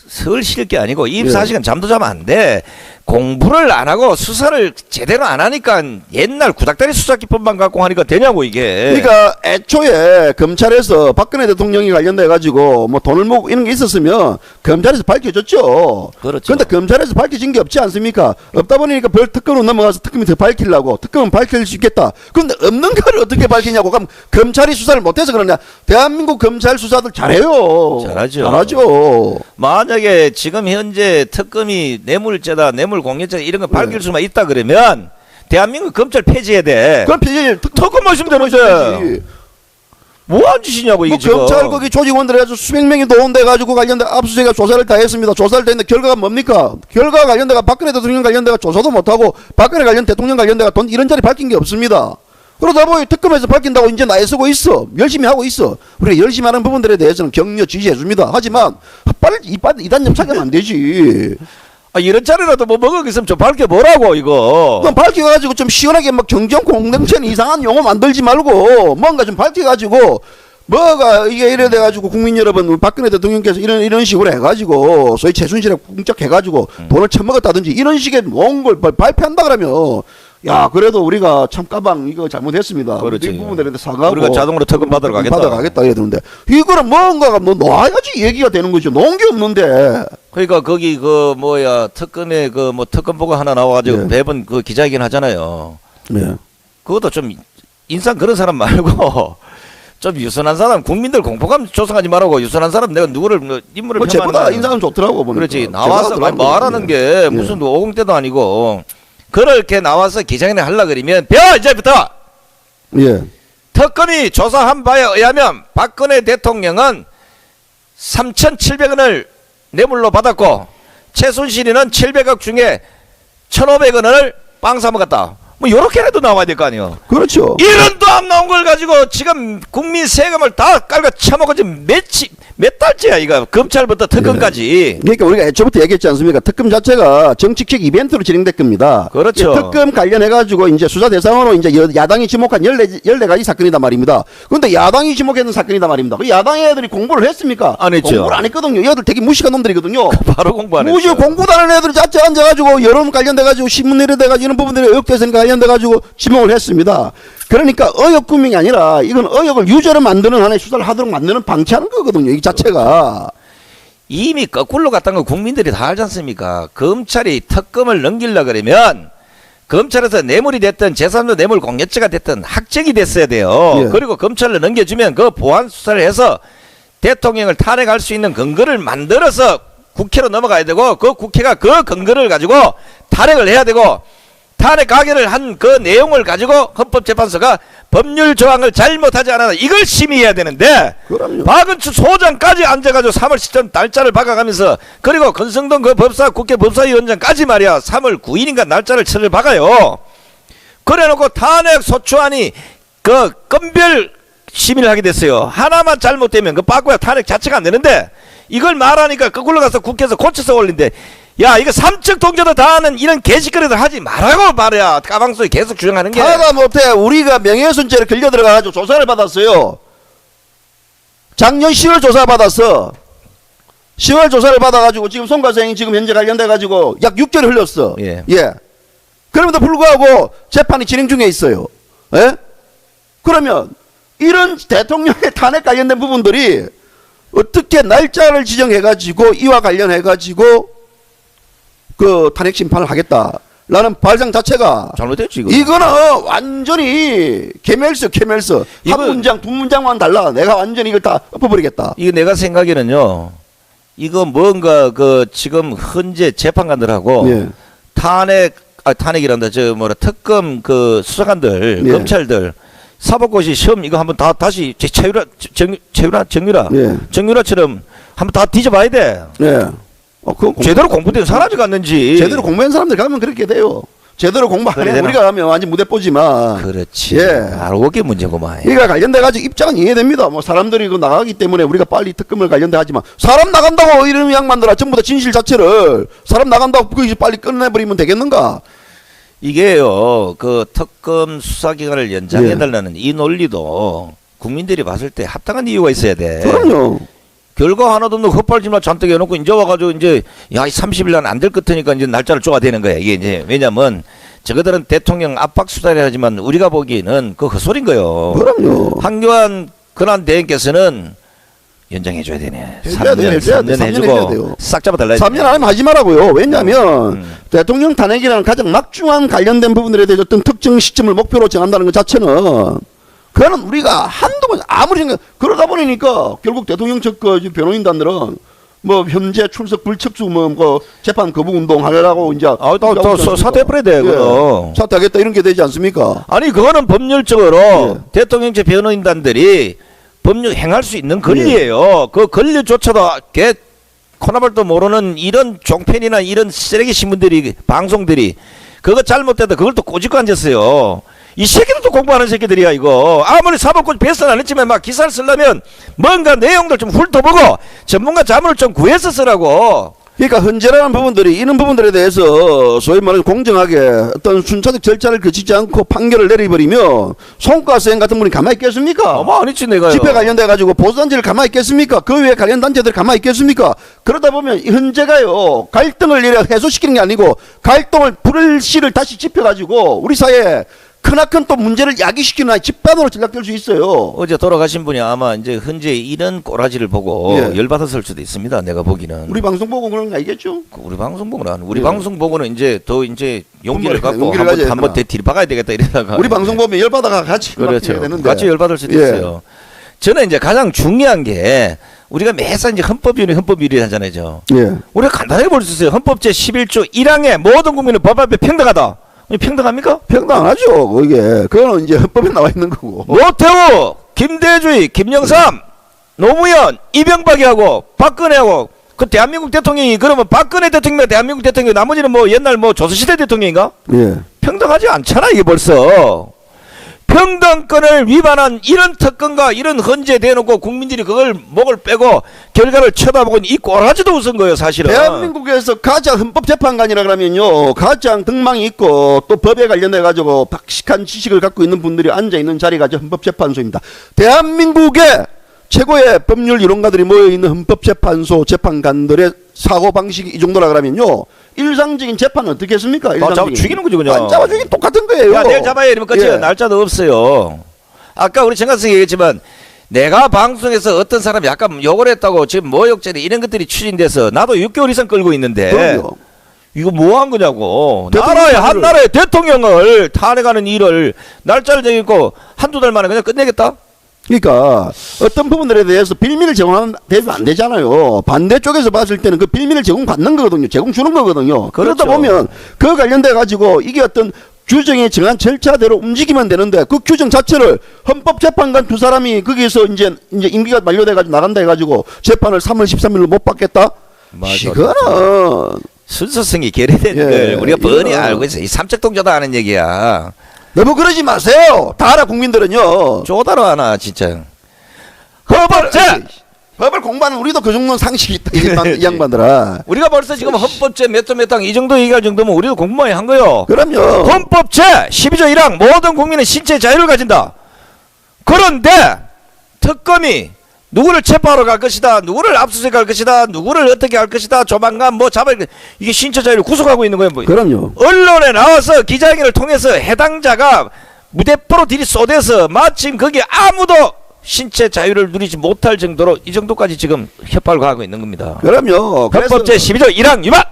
서울 쉴 게 아니고 24시간 잠도 자면 안 돼. 공부를 안 하고 수사를 제대로 안 하니까 옛날 구닥다리 수사 기법만 갖고 하니까 되냐고 이게. 그러니까 애초에 검찰에서 박근혜 대통령이 관련돼 가지고 뭐 돈을 모으고 이런 게 있었으면 검찰에서 밝혀졌죠. 그렇죠. 그런데 검찰에서 밝혀진 게 없지 않습니까? 없다 보니까 별 특검으로 넘어가서 특검이 더 밝히려고 특검은 밝힐 수 있겠다. 그런데 없는 걸 어떻게 밝히냐고. 그럼 검찰이 수사를 못해서 그러냐? 대한민국 검찰 수사들 잘해요. 잘하죠. 만약에 지금 현재 특검이 뇌물죄다 뇌물 공여죄 이런 거 밝힐 수만 있다 그러면 대한민국 검찰 폐지해야 돼. 그럼 폐지 특검 하시면 되는데 뭐한 짓이냐고 이게 뭐 지금. 검찰 거기 조직원들 해가지고 수백 명이 동원돼 가지고 관련된 압수수색과 조사를 다 했습니다. 조사를 다 했는데 결과가 뭡니까? 결과가 관련돼가 박근혜 대통령 관련돼가 조사도 못하고 박근혜 관련 대통령 관련돼가 돈 이런 자리 밝힌 게 없습니다. 그러다 보니 특검에서 밝힌다고 이제 나에 쓰고 있어. 열심히 하고 있어. 우리가 열심히 하는 부분들에 대해서는 격려 지지해 줍니다. 하지만 빨리 이단점 차기하면 안 되지. 아, 이런 자리라도 뭐 먹을 게 있으면 좀 밝혀보라고, 이거. 그럼 밝혀가지고 좀 시원하게 막 정정 공동체는 이상한 용어 만들지 말고 뭔가 좀 밝혀가지고 뭐가 이게 이래 돼가지고 국민 여러분 박근혜 대통령께서 이런 식으로 해가지고 소위 최순실에 궁적해가지고 돈을 처먹었다든지 이런 식의 뭔 걸 발표한다 그러면 야 그래도 우리가 참 까방 이거 잘못했습니다. 그렇지. 이 부분들에 사과하고 우리가 자동으로 특검 받으러 가겠다. 이래 되는데 이거는 뭔가가 뭐 놔야지 얘기가 되는 거죠. 놓은 게 없는데. 그러니까 거기 그 뭐야 특검에 그 뭐 특검 보고 하나 나와가지고 네. 매번 그 기자회견 하잖아요. 네. 그것도 좀 인상 그런 사람 말고 좀 유순한 사람, 국민들 공포감 조성하지 말고 유순한 사람 내가 누구를 뭐 인물을 뭐 쟤보다 폄하하는 인상은 좋더라고 보니까. 그렇지 나와서 말하는 게 무슨 오공때도 아니고 그렇게 나와서 기자회견 하려 그러면 벼 이제부터 예. 특검이 조사한 바에 의하면 박근혜 대통령은 3,700원을 뇌물로 받았고 최순실이는 700억 중에 1,500원을 빵 사 먹었다. 뭐 요렇게라도 나와야 될 거 아니에요. 그렇죠. 1원도 안 나온 걸 가지고 지금 국민 세금을 다 깔고 처먹은 지금 몇 달째야 이거 검찰부터 특검까지. 그러니까 우리가 애초부터 얘기했지 않습니까? 특검 자체가 정치적 이벤트로 진행될 겁니다. 그렇죠. 특검 관련해가지고 이제 수사 대상으로 이제 야당이 지목한 14가지 사건이다 말입니다. 그런데 야당이 지목했는 사건이다 말입니다. 그 야당 애들이 공부를 했습니까? 안 했죠. 공부를 안 했거든요. 얘들 되게 무식한 놈들이거든요. 바로 공부 안 무지 했어. 공부도 안 하는 애들이 자체 앉아가지고 여론 관련돼가지고 신문 내려돼가지고 이런 부분들이 의혹대선과 관련돼가지고 지목을 했습니다. 그러니까 의혹 구명이 아니라 이건 의혹을 유죄로 만드는 한에 수사를 하도록 만드는 방치하는 거거든요. 이 자체가. 이미 거꾸로 갔다는 거 국민들이 다 알지 않습니까? 검찰이 특검을 넘기려 그러면 검찰에서 뇌물이 됐든 제3자 뇌물 공여죄가 됐든 확정이 됐어야 돼요. 예. 그리고 검찰로 넘겨주면 그 보완 수사를 해서 대통령을 탄핵할 수 있는 근거를 만들어서 국회로 넘어가야 되고 그 국회가 그 근거를 가지고 탄핵을 해야 되고 탄핵 가결을 한 그 내용을 가지고 헌법재판소가 법률 조항을 잘못하지 않았나 이걸 심의해야 되는데 그럼요. 박은추 소장까지 앉아가지고 3월 10일 날짜를 박아가면서 그리고 건성동 그 국회 법사위원장까지 말이야 3월 9일인가 날짜를 철을 박아요. 그래놓고 탄핵 소추안이 그 건별 심의를 하게 됐어요. 하나만 잘못되면 그 빠꾸야 탄핵 자체가 안 되는데 이걸 말하니까 거꾸로 가서 국회에서 고쳐서 올린대. 야 이거 삼척 동조도 다 하는 이런 개짓거리들 하지 말라고 말이야. 까방소리 계속 주장하는 게. 하다 못해 우리가 명예훼손죄를 걸려 들어가가지고 조사를 받았어요. 작년 10월 조사 받았어. 10월 조사를 받아가지고 지금 송가생이 지금 현재 관련돼가지고 약 6개월 흘렸어. 예. 그럼에도 불구하고 재판이 진행 중에 있어요. 예? 그러면 이런 대통령의 탄핵 관련된 부분들이 어떻게 날짜를 지정해가지고 이와 관련해가지고 그 탄핵 심판을 하겠다라는 발상 자체가 잘못됐지 이거. 이거는 완전히 개멸스 한 이거- 문장 두 문장만 달라. 내가 완전히 이걸 다 엎어버리겠다. 이거 내가 생각에는요. 이거 뭔가 그 지금 현재 재판관들하고 예. 탄핵이란다. 저 뭐라 특검 그 수사관들 예. 검찰들 사법고시 시험 이거 한번 다 다시 정유라처럼 한번 다 뒤져봐야 돼. 예. 그건 제대로 공부된 사람이 갔는지. 제대로 공부한 사람들 가면 그렇게 돼요. 제대로 공부 안 그래 해. 되나? 우리가 가면 완전 무대뽀지만. 그렇지. 예. 바로 그게 문제구만. 이가 관련돼가지고 입장은 이해됩니다. 뭐 사람들이 그 나가기 때문에 우리가 빨리 특검을 관련돼 하지만 사람 나간다고 이런 양반들아 전부 다 진실 자체를 사람 나간다고 그거 빨리 끝내버리면 되겠는가? 이게요. 그 특검 수사기간을 연장해달라는 이 논리도 국민들이 봤을 때 합당한 이유가 있어야 돼. 그럼요. 결과 하나도 없는 헛발질만 잔뜩 해놓고 이제 와가지고 이제 야 30일 안 될 것 같으니까 이제 날짜를 쪼가 되는 거야. 이게 이제 왜냐면 저거들은 대통령 압박 수사를 하지만 우리가 보기에는 그 헛소리인 거요. 그럼요. 한교안 근한 대행께서는 연장해줘야 되네. 해줘야 돼요. 해줘야 돼. 3년 3년 해줘야 돼요. 해주고 싹 잡아달라. 3년 안에 하지 말라고요. 왜냐하면 대통령 탄핵이라는 가장 막중한 관련된 부분들에 대해서 어떤 특정 시점을 목표로 정한다는 것 자체는 그거는 우리가 한두 번 아무리 생각 그러다 보니까 결국 대통령 측 그 변호인단들은 뭐 현재 출석 불척수 뭐 재판 거부 운동 하려고 이제 또 사퇴해버려야 돼. 그거. 사퇴하겠다 이런 게 되지 않습니까? 아니 그거는 법률적으로 예. 대통령제 변호인단들이 법률 행할 수 있는 권리예요. 그 권리조차도 개 코나발도 모르는 이런 종편이나 이런 쓰레기 신문들이 방송들이 그거 잘못돼도 그걸 또 꼬집고 앉았어요. 이 새끼들도 공부하는 새끼들이야 이거. 아무리 사법고시 패스는 안 했지만 막 기사를 쓰려면 뭔가 내용들 좀 훑어보고 전문가 자문을 좀 구해서 쓰라고. 그러니까 헌재라는 부분들이 이런 부분들에 대해서 소위 말해서 공정하게 어떤 순차적 절차를 거치지 않고 판결을 내려버리면 송과수행 같은 분이 가만히 있겠습니까? 어마 아니지 내가요. 집회 관련돼 가지고 보수단체를 가만히 있겠습니까? 그 외에 관련 단체들 가만히 있겠습니까? 그러다 보면 이 헌재가요 갈등을 해소시키는 게 아니고 갈등을 불씨를 다시 지펴가지고 우리 사회에 크나큰 또 문제를 야기시키는 집단으로 전락될 수 있어요. 어제 돌아가신 분이 아마 이제 현재 이런 꼬라지를 보고 예. 열받았을 수도 있습니다. 내가 보기는. 우리 방송 보고 그런 거 아니겠죠? 우리 방송 보고는 안. 우리 예. 방송 보고는 이제 더 이제 용기를 갖고 용기를 가져야 한번 되나? 뒤로 박아야 되겠다 이러다가. 우리 방송 보면 열받아가 같이 그렇죠. 해야 되는데. 같이 열받을 수도 예. 있어요. 저는 이제 가장 중요한 게 우리가 매사 이제 헌법위원회 하잖아요. 예. 우리가 간단하게 볼 수 있어요. 헌법 제 11조 1항에 모든 국민은 법 앞에 평등하다. 평등합니까? 평등하죠. 이게 그거는 이제 헌법에 나와 있는 거고. 노태우, 김대주의, 김영삼, 노무현, 이명박이하고 박근혜하고 그 대한민국 대통령이 그러면 박근혜 대통령, 대한민국 대통령 나머지는 뭐 옛날 뭐 조선시대 대통령인가? 예. 평등하지 않잖아 이게 벌써. 평등권을 위반한 이런 특권과 이런 헌재 대놓고 국민들이 그걸 목을 빼고 결과를 쳐다보고 이 꼬라지도 웃은 거예요 사실은. 대한민국에서 가장 헌법재판관이라 그러면요 가장 등망이 있고 또 법에 관련해 가지고 박식한 지식을 갖고 있는 분들이 앉아 있는 자리가 헌법재판소입니다. 대한민국의 최고의 법률 이론가들이 모여 있는 헌법재판소 재판관들의 사고 방식이 이 정도라 그러면요 일상적인 재판은 어떻게 했습니까? 잡아 죽이는 거죠 그냥. 안 잡아 죽이는 똑같은 거예요. 야 내일 잡아야 이러면 끝이에요. 예. 날짜도 없어요. 아까 우리 정관성이 얘기했지만 내가 방송에서 어떤 사람이 약간 욕을 했다고 지금 모욕죄나 이런 것들이 추진돼서 나도 6개월 이상 끌고 있는데 그럼요. 이거 뭐 한 거냐고. 대통령 한 나라의 대통령을 탄핵하는 일을 날짜를 정했고 한두 달 만에 그냥 끝내겠다? 그러니까 어떤 부분들에 대해서 빌미를 제공하면 안 되잖아요. 반대쪽에서 봤을 때는 그 빌미를 제공받는 거거든요. 제공 주는 거거든요. 그렇죠. 그러다 보면 그 관련돼 가지고 이게 어떤 규정에 정한 절차대로 움직이면 되는데 그 규정 자체를 헌법재판관 두 사람이 거기에서 이제 임기가 만료돼 가지고 나간다 해 가지고 재판을 3월 13일로 못 받겠다. 맞아. 이거는 순서성이 결여된 예, 걸 우리가 뻔히 이거는- 알고 있어. 이 삼척동자도 아는 얘기야. 너무 그러지 마세요. 다 알아 국민들은요. 쪼다로 하나 진짜. 법을 공부하는 우리도 그 정도는 상식이 있다. 이 양반들아. 우리가 벌써 지금 헌법제 몇 점 몇 항 이 정도 얘기할 정도면 우리도 공부 많이 한 거요. 그럼요. 헌법제 12조 1항 모든 국민은 신체 자유를 가진다. 그런데 특검이 누구를 체포하러 갈 것이다. 누구를 압수수색할 것이다. 누구를 어떻게 할 것이다. 조만간 뭐 잡을 이게 신체 자유를 구속하고 있는 거예요. 뭐. 그럼요. 언론에 나와서 기자회견을 통해서 해당자가 무대포로 들이 쏟아서 마침 거기에 아무도 신체 자유를 누리지 못할 정도로 이 정도까지 지금 협박을 가하고 있는 겁니다. 그럼요. 헌법제 12조 1항 위반!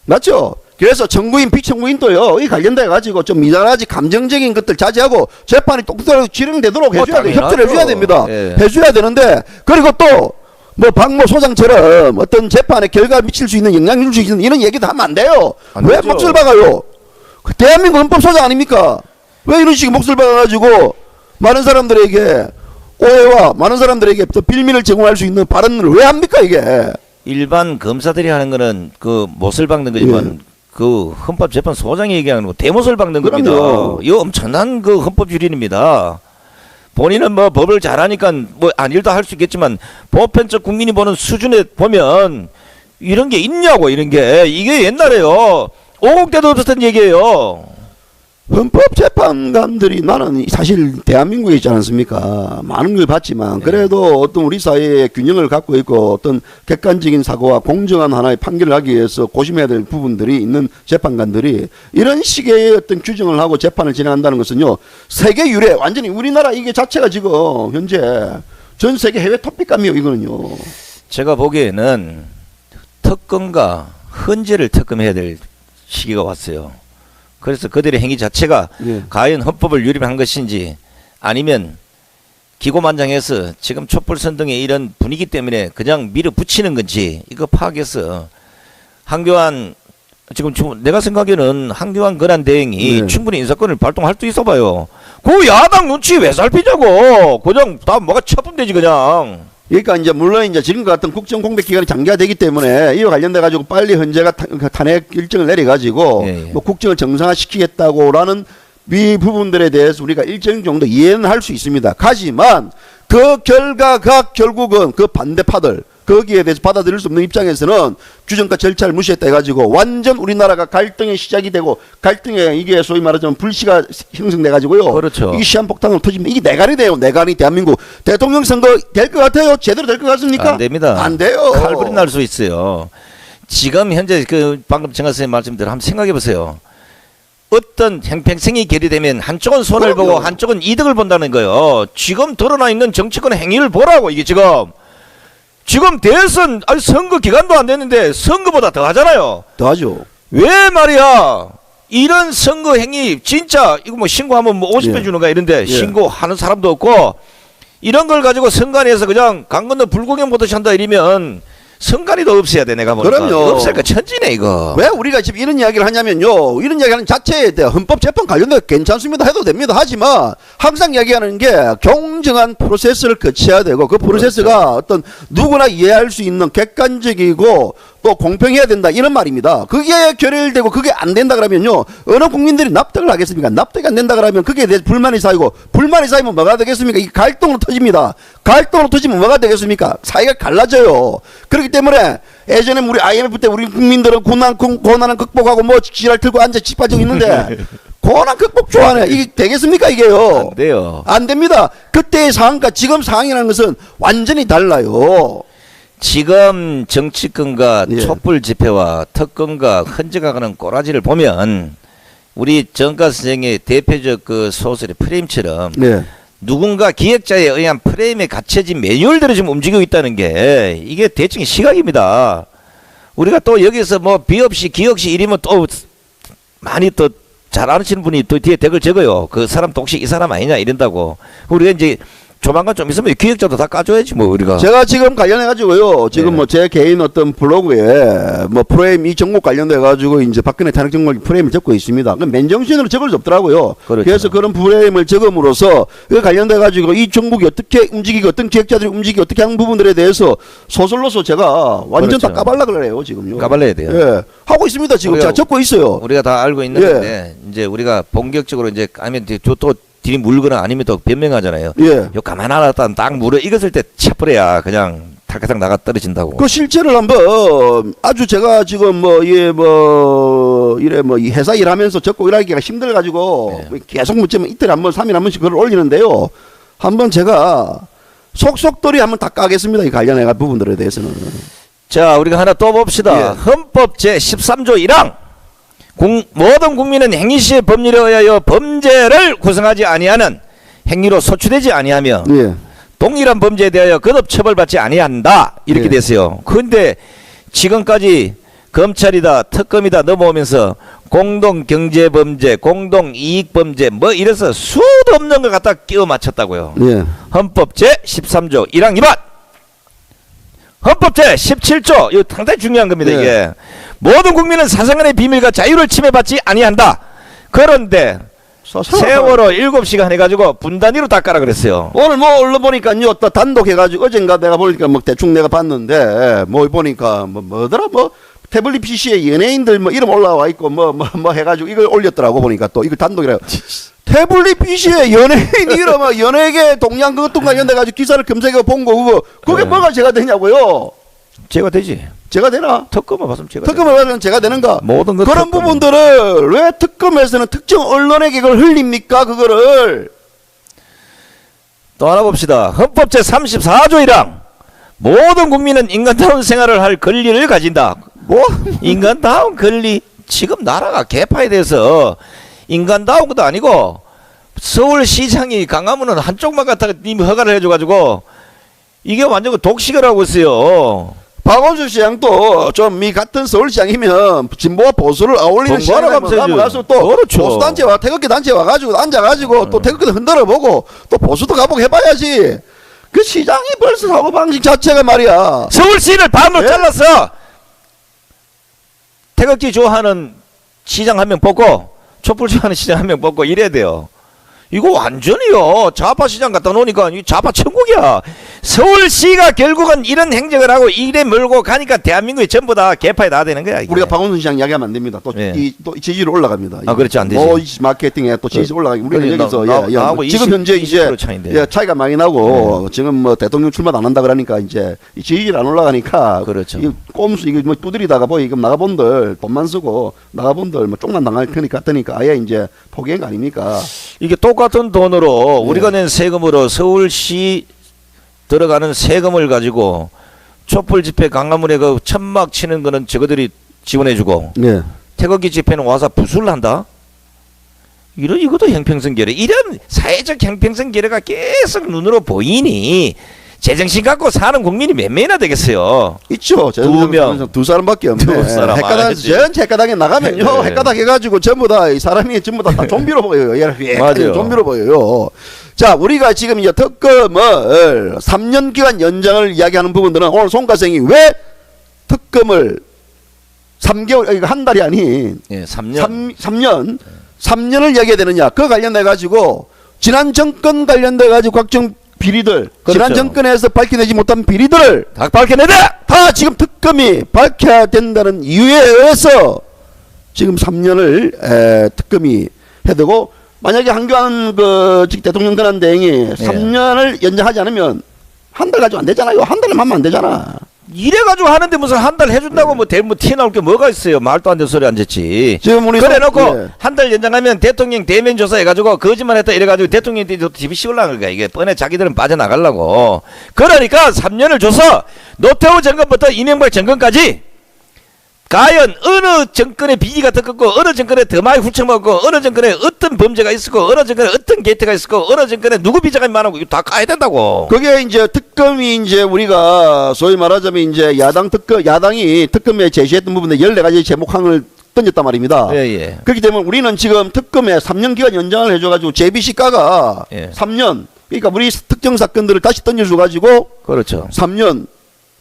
맞죠? 그래서 청구인 비청구인도요 이 관련돼 가지고 좀 미안하지 감정적인 것들 자제하고 재판이 똑똑하게 진행되도록 해줘야 돼. 당연하죠. 협조를 해줘야 됩니다. 예. 해줘야 되는데 그리고 또 뭐 박모 소장처럼 어떤 재판에 결과를 미칠 수 있는 영향을 줄 수 있는 이런 얘기도 하면 안 돼요. 안 왜 되죠. 몫을 박아요? 그 대한민국 헌법소장 아닙니까? 왜 이런 식의 몫을 박아가지고 많은 사람들에게 오해와 많은 사람들에게 또 빌미를 제공할 수 있는 발언을 왜 합니까 이게? 일반 검사들이 하는 거는 그 못을 박는 거지만 그 헌법재판 소장이 얘기하는 거 대못을 박는 겁니다. 그럼요. 이거 엄청난 그 헌법유린입니다. 본인은 뭐 법을 잘하니까 뭐 아닐다 할 수 있겠지만 보편적 국민이 보는 수준에 보면 이런 게 있냐고 이런 게 이게 옛날에요. 50 때도 없었던 얘기예요. 헌법재판관들이 나는 사실 대한민국에 있지 않습니까? 많은 걸 봤지만 그래도 어떤 우리 사회의 균형을 갖고 있고 어떤 객관적인 사고와 공정한 하나의 판결을 하기 위해서 고심해야 될 부분들이 있는 재판관들이 이런 식의 어떤 규정을 하고 재판을 진행한다는 것은요 세계 유례 완전히 우리나라 이게 자체가 지금 현재 전 세계 해외 토픽감이에요 이거는요. 제가 보기에는 특검과 헌재를 특검해야 될 시기가 왔어요. 그래서 그들의 행위 자체가 예. 과연 헌법을 유린한 것인지 아니면 기고만장해서 지금 촛불선동의 이런 분위기 때문에 그냥 밀어붙이는 건지 이거 파악해서 한교안 지금 내가 생각에는 한교안 권한 대행이 네. 충분히 인사권을 발동할 수 있어 봐요. 그 야당 눈치 왜 살피냐고. 그냥 다 뭐가 처분되지 그냥. 그러니까 이제 물론 이제 지금과 같은 국정 공백 기간이 장기화되기 때문에 이와 관련돼 가지고 빨리 헌재가 탄핵 결정을 내려 가지고 예, 예. 뭐 국정을 정상화시키겠다고라는 이 부분들에 대해서 우리가 일정 정도 이해는 할 수 있습니다. 하지만 그 결과가 결국은 그 반대파들 거기에 대해서 받아들일 수 없는 입장에서는 규정과 절차를 무시했다 해가지고 완전 우리나라가 갈등의 시작이 되고 갈등의 이게 소위 말하자면 불씨가 형성돼 가지고요. 그렇죠. 이게 시한폭탄으로 터지면 이게 내간이 돼요. 내간이 대한민국 대통령 선거 될 것 같아요. 제대로 될 것 같습니까? 안 됩니다. 안 돼요. 칼불이 날 수 있어요. 지금 현재 그 방금 정한 선생님 말씀대로 한번 생각해 보세요. 어떤 형평성이 결의되면 한쪽은 손을 그럼요. 보고 한쪽은 이득을 본다는 거예요. 지금 드러나 있는 정치권 행위를 보라고. 이게 지금 대선 아니 선거 기간도 안 됐는데 선거보다 더 하잖아요. 더하죠. 왜 말이야? 이런 선거 행위 진짜 이거 뭐 신고하면 뭐 50배 예. 주는가 이런데 예. 신고하는 사람도 없고 이런 걸 가지고 선관위에서 그냥 강 건너 불구경 보듯이 한다 이러면 선관위도 없애야 돼. 내가 보니까. 그럼요. 없애니까 천지네 이거. 왜 우리가 지금 이런 이야기를 하냐면요. 이런 이야기하는 자체에 대해 헌법재판 관련돼 괜찮습니다. 해도 됩니다. 하지만 항상 이야기하는 게 경정한 프로세스를 거쳐야 되고 그 프로세스가 그렇죠. 어떤 누구나 이해할 수 있는 객관적이고 또 공평해야 된다 이런 말입니다. 그게 결el되고 그게 안 된다 그러면요. 어느 국민들이 납득을 하겠습니까? 납득이 안 된다 그러면 그게 대해서 불만이 쌓이고 불만이 쌓이면 뭐가 되겠습니까? 이 갈등으로 터집니다. 갈등으로 터지면 뭐가 되겠습니까? 사이가 갈라져요. 그렇기 때문에 예전에 우리 IMF 때 우리 국민들은 고난을 극복하고 뭐 지랄 틀고 앉아 찌빠지고 있는데 고난 극복 좋아하네. 이게 되겠습니까 이게요? 안 돼요. 안 됩니다. 그때의 상황과 지금 상황이라는 것은 완전히 달라요. 지금 정치권과 예. 촛불 집회와 특권과 헌정하는 꼬라지를 보면 우리 정가 선생의 대표적 그 소설의 프레임처럼 네. 누군가 기획자에 의한 프레임에 갇혀진 매뉴얼대로 지금 움직이고 있다는 게 이게 대충 시각입니다. 우리가 또 여기서 뭐 비 없이 기 없이 이러면 또 많이 또 잘 아시는 분이 또 뒤에 댓글 적어요. 그 사람 또 혹시 이 사람 아니냐 이런다고. 우리가 이제 조만간 좀 있으면 기획자도 다 까줘야지 뭐 우리가. 제가 지금 관련해 가지고요. 지금 네. 뭐 제 개인 어떤 블로그에 뭐 프레임 이 정국 관련돼 가지고 이제 박근혜 탄핵 정국 프레임을 적고 있습니다. 그 맨정신으로 적을 수 없더라고요. 그렇죠. 그래서 그런 프레임을 적음으로써 그 관련돼 가지고 이 정국이 어떻게 움직이고 어떤 기획자들이 움직이고 어떻게 하는 부분들에 대해서 소설로서 제가 완전 다 그렇죠. 까발라 그래요 지금요. 까발려야 돼요. 예, 하고 있습니다 지금. 우리가- 제가 적고 있어요. 우리가 다 알고 있는 예. 건데 이제 우리가 본격적으로 이제 아니면 또 뒤 물거나 아니면 또 변명하잖아요. 예. 요 가만하다 딱 물어 익었을 때 차버려야 그냥 탈카상 나가 떨어진다고. 그 실제를 한번 아주 제가 지금 이 회사 일하면서 적고 일하기가 힘들어 가지고 네. 계속 묻지만 이틀에 한 번, 3일에 한 번씩 글을 올리는데요. 한번 제가 속속들이 한번 다 까겠습니다. 이 관련해 부분들에 대해서는. 자, 우리가 하나 또 봅시다. 예. 헌법 제 13조 1항 모든 국민은 행위 시의 법률에 의하여 범죄를 구성하지 아니하는 행위로 소추되지 아니하며 예. 동일한 범죄에 대하여 거듭 처벌받지 아니한다 이렇게 예. 됐어요. 그런데 지금까지 검찰이다 특검이다 넘어오면서 공동경제범죄 공동이익범죄 뭐 이래서 수도 없는 걸 갖다 끼워 맞췄다고요. 예. 헌법 제 13조 1항 2번 헌법 제 17조 이거 상당히 중요한 겁니다. 예. 이게 모든 국민은 사생활의 비밀과 자유를 침해받지 아니한다. 그런데 세월호 7시간 해가지고 분단위로 닦아라 그랬어요. 오늘 뭐 언론 보니까요 또 단독 해가지고 어젠가 내가 보니까 뭐 대충 내가 봤는데 뭐 보니까 뭐더라 뭐 태블릿 PC에 연예인들 뭐 이름 올라와 있고 뭐 해가지고 이걸 올렸더라고 보니까 또 이거 단독이라고. 태블릿 PC에 연예인 이름 연예계 동양 그것도 관련돼가지고 기사를 검색해 본 거 그게 네. 뭐가 제가 되냐고요. 제가 되지. 제가 되나? 특검을 봤으면 제가 특검을 받으면 제가 되는가? 모든 것 그런 특검은. 부분들을 왜 특검에서는 특정 언론에게 그걸 흘립니까? 그거를. 또 하나 봅시다. 헌법 제 34조 1항 모든 국민은 인간다운 생활을 할 권리를 가진다. 뭐? 인간다운 권리. 지금 나라가 개파에 대해서 인간다운 것도 아니고 서울시장이 강화문은 한쪽만 갖다가 이미 허가를 해줘가지고 이게 완전 그 독식을 하고 있어요. 박원순 시장도 좀 이 같은 서울시장이면 진보와 보수를 어울리는 번갈아 시장이라면 가면서 가서 또 그렇죠. 보수단체와 태극기 단체 와가지고 앉아가지고 또 태극기도 흔들어보고 또 보수도 가보고 해봐야지. 그 시장이 벌써 사고방식 자체가 말이야. 서울시를 반으로 네? 잘랐어. 태극기 좋아하는 시장 한 명 뽑고 촛불 좋아하는 시장 한 명 뽑고 이래야 돼요. 이거 완전히요 좌파 시장 갖다 놓으니까 이 좌파 천국이야. 서울시가 결국은 이런 행정을 하고 이래 몰고 가니까 대한민국이 전부 다 개파에 다 되는 거야. 이게. 우리가 박원순 시장 이야기하면 안 됩니다. 또, 예. 또 지지율 올라갑니다. 아, 그렇지, 안 되지. 마케팅에 또 지지율 올라가기. 우리가 그래, 여기서 나하고 지금 20, 현제 이제 20% 차이인데. 예, 차이가 많이 나고 지금 뭐 대통령 출마 안 한다 그러니까 이제 이 지지율 안 올라가니까 그렇죠. 이 꼼수 이거 뭐 두드리다가 뭐 이거 나가본들 돈만 쓰고 나가본들 뭐 쪽만 당할 테니까 같으니까 아예 이제 포기한 거 아닙니까? 이게 똑같은 돈으로 예. 우리가 낸 세금으로 서울시 들어가는 세금을 가지고 촛불 집회 강화문에 그 천막 치는 거는 저거들이 지원해주고 네. 태극기 집회는 와서 부수를 한다. 이것도 형평성 결여. 이런 사회적 형평성 결여가 계속 눈으로 보이니 제정신 갖고 사는 국민이 몇 명이나 되겠어요. 있죠. 두 명. 두 사람밖에 없네. 두 사람 핵가당 알겠지. 전체 핵가당에 나가면요. 네. 핵가당 해가지고 전부 다 이 사람이 전부 다 좀비로 보여요. 얘 맞아요. 좀비로 보여요. 자, 우리가 지금 이제 특검을 3년 기간 연장을 이야기하는 부분들은 오늘 송가생이 왜 특검을 3개월 이거 한 달이 아닌 예, 3년. 3년을 이야기해야 되느냐? 그 관련돼 가지고 지난 정권 관련돼 가지고 각종 비리들, 그렇죠. 지난 정권에서 밝혀내지 못한 비리들을 다 밝혀내라. 다 지금 특검이 밝혀야 된다는 이유에 의해서 지금 3년을 특검이 해두고 만약에 한교안 그 대통령 권한 대행이 3년을 연장하지 않으면 한 달 가지고 안 되잖아요. 한 달에 하면 안 되잖아. 이래가지고 하는데 무슨 한 달 해준다고 뭐 티 나올 게 뭐가 있어요. 말도 안 되는 소리 안 듣지. 지금 우리 그래 놓고 예. 한 달 연장하면 대통령 대면 조사해가지고 거짓말했다 이래가지고 대통령이 TV 씌우려는 거야. 이게 뻔해 자기들은 빠져나가려고. 그러니까 3년을 줘서 노태우 정권부터 이명박 정권까지 과연 어느 정권의 비리가 더 컸고 어느 정권에 더 많이 훌쩍먹고 어느 정권에 어떤 범죄가 있었고 어느 정권에 어떤 게이트가 있었고 어느 정권에 누구 비자가 많았고 이거 다 까야 된다고. 그게 이제 특검이 이제 우리가 소위 말하자면 이제 야당이 특검에 제시했던 부분에 14가지 제목항을 던졌단 말입니다. 예. 그렇기 때문에 우리는 지금 특검에 3년 기간 연장을 해줘가지고 JBC가가 예. 3년 그러니까 우리 특정 사건들을 다시 던져줘가지고 그렇죠. 3년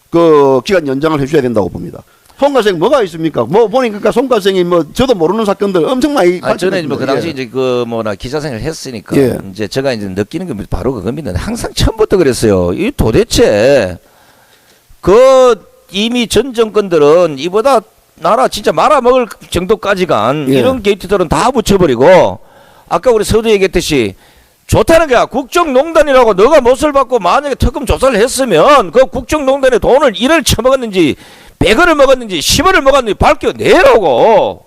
그 기간 연장을 해줘야 된다고 봅니다. 송가생 뭐가 있습니까? 뭐 보니까 송가생이 뭐 저도 모르는 사건들 엄청 많이. 저는 뭐 그 당시 예. 이제 그 뭐나 기자생활 했으니까 예. 이제 제가 이제 느끼는 게 바로 그겁니다. 항상 처음부터 그랬어요. 이 도대체 그 이미 전 정권들은 이보다 나라 진짜 말아먹을 정도까지 간 예. 이런 게이트들은 다 붙여버리고 아까 우리 서두 얘기했듯이 좋다는 거야. 국정농단이라고 너가 못을 받고 만약에 특검 조사를 했으면 그 국정농단에 돈을 1을 처먹었는지 100원을 먹었는지 10원을 먹었는지 밝혀내라고.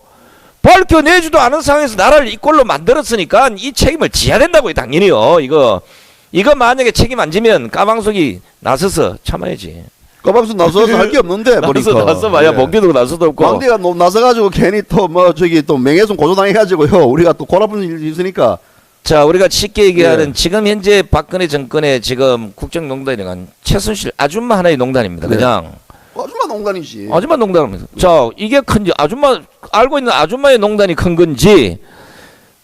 밝혀내지도 않은 상황에서 나라를 이 꼴로 만들었으니까 이 책임을 져야 된다고요. 당연히요. 이거 만약에 책임 안 지면 까방속이 나서서 참아야지. 까방수 나서서 할 게 없는데 보니까. 나서 봐야 목기도 나서도 없고. 광대가 나서가지고 괜히 또 뭐 저기 또 명예훼손 고소당해가지고요. 우리가 또 골아픈 일이 있으니까. 자, 우리가 쉽게 얘기하는 지금 현재 박근혜 정권의 지금 국정농단이란 최순실 아줌마 하나의 농단입니다. 네. 그냥. 아줌마 농단이지. 아줌마 농단입니다. 자, 이게 큰지 아줌마 알고 있는 아줌마의 농단이 큰 건지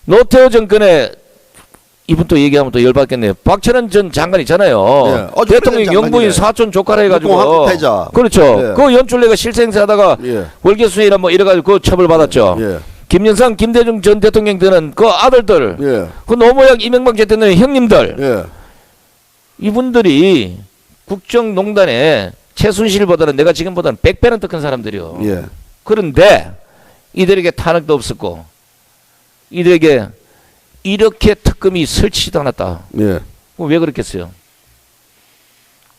노태우 정권의 이분 또 얘기하면 또 열받겠네요. 박철원 전 장관 있잖아요. 네. 대통령 장관이네. 영부인 사촌 조카라 해가지고 육공학패자. 그렇죠. 네. 그 연출내가 실생사하다가 예. 월계수이나 뭐 이래가지고 그 처벌 받았죠. 예. 김영삼, 김대중 전 대통령 때는 그 아들들, 예. 그 노모양 이명박 대통령 형님들, 예. 이분들이 국정농단에 최순실보다는 내가 지금보다는 100배는 더 큰 사람들이요. 예. 그런데 이들에게 탄핵도 없었고 이들에게 이렇게 특검이 설치지도 않았다. 예. 왜 그렇겠어요?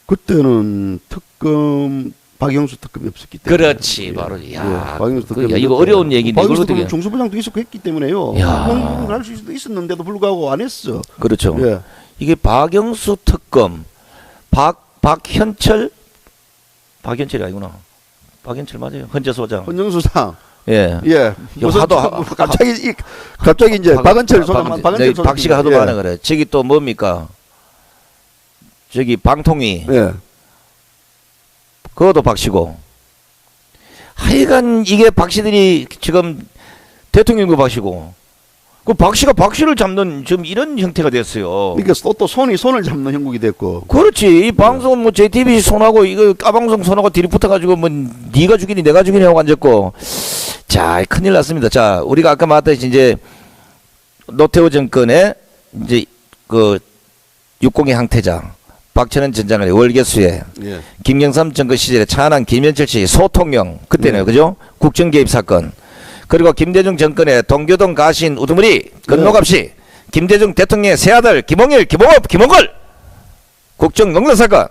그때는 특검 박영수 특검이 없었기 때문에. 그렇지, 예. 바로. 예. 야, 박영수 특검이 야, 이거 없었고. 어려운 얘기인데 이걸 박영수 어떻게? 특검 중수부장도 있었고 했기 때문에요. 야. 할수 있었는데도 불구하고 안 했어. 그렇죠. 예. 이게 박영수 특검, 박현철이 아니구나. 박현철 맞아요. 헌재소장. 헌정수상. 예. 예. 무슨 갑자기 이제 박은철 소장, 박은철 소장. 박 씨가 하도 예. 많아 그래. 저기 또 뭡니까? 저기 방통위. 예. 그것도 박 씨고. 하여간 이게 박 씨들이 지금 대통령도 박 씨고. 그 박 씨가 박 씨를 잡는 지금 이런 형태가 됐어요. 그러니까 또 손을 잡는 형국이 됐고. 그렇지. 이 방송 뭐 JTBC 손하고 이거 까방송 손하고 뒤로 붙어가지고 뭐 네가 죽이니 내가 죽이니 하고 앉았고. 자, 큰일 났습니다. 자, 우리가 아까 말했듯이 이제 노태우 정권의 이제 그 육공의 항태자 박찬원 전 장관의 월계수에 예. 김경삼 정권 시절에 차안한 김현철 씨 소통령 그때는 그죠? 국정 개입 사건. 그리고 김대중 정권의 동교동 가신 우두머리 건노갑씨 김대중 대통령의 새아들 김홍일 김홍업 김홍걸 국정 농단 사건.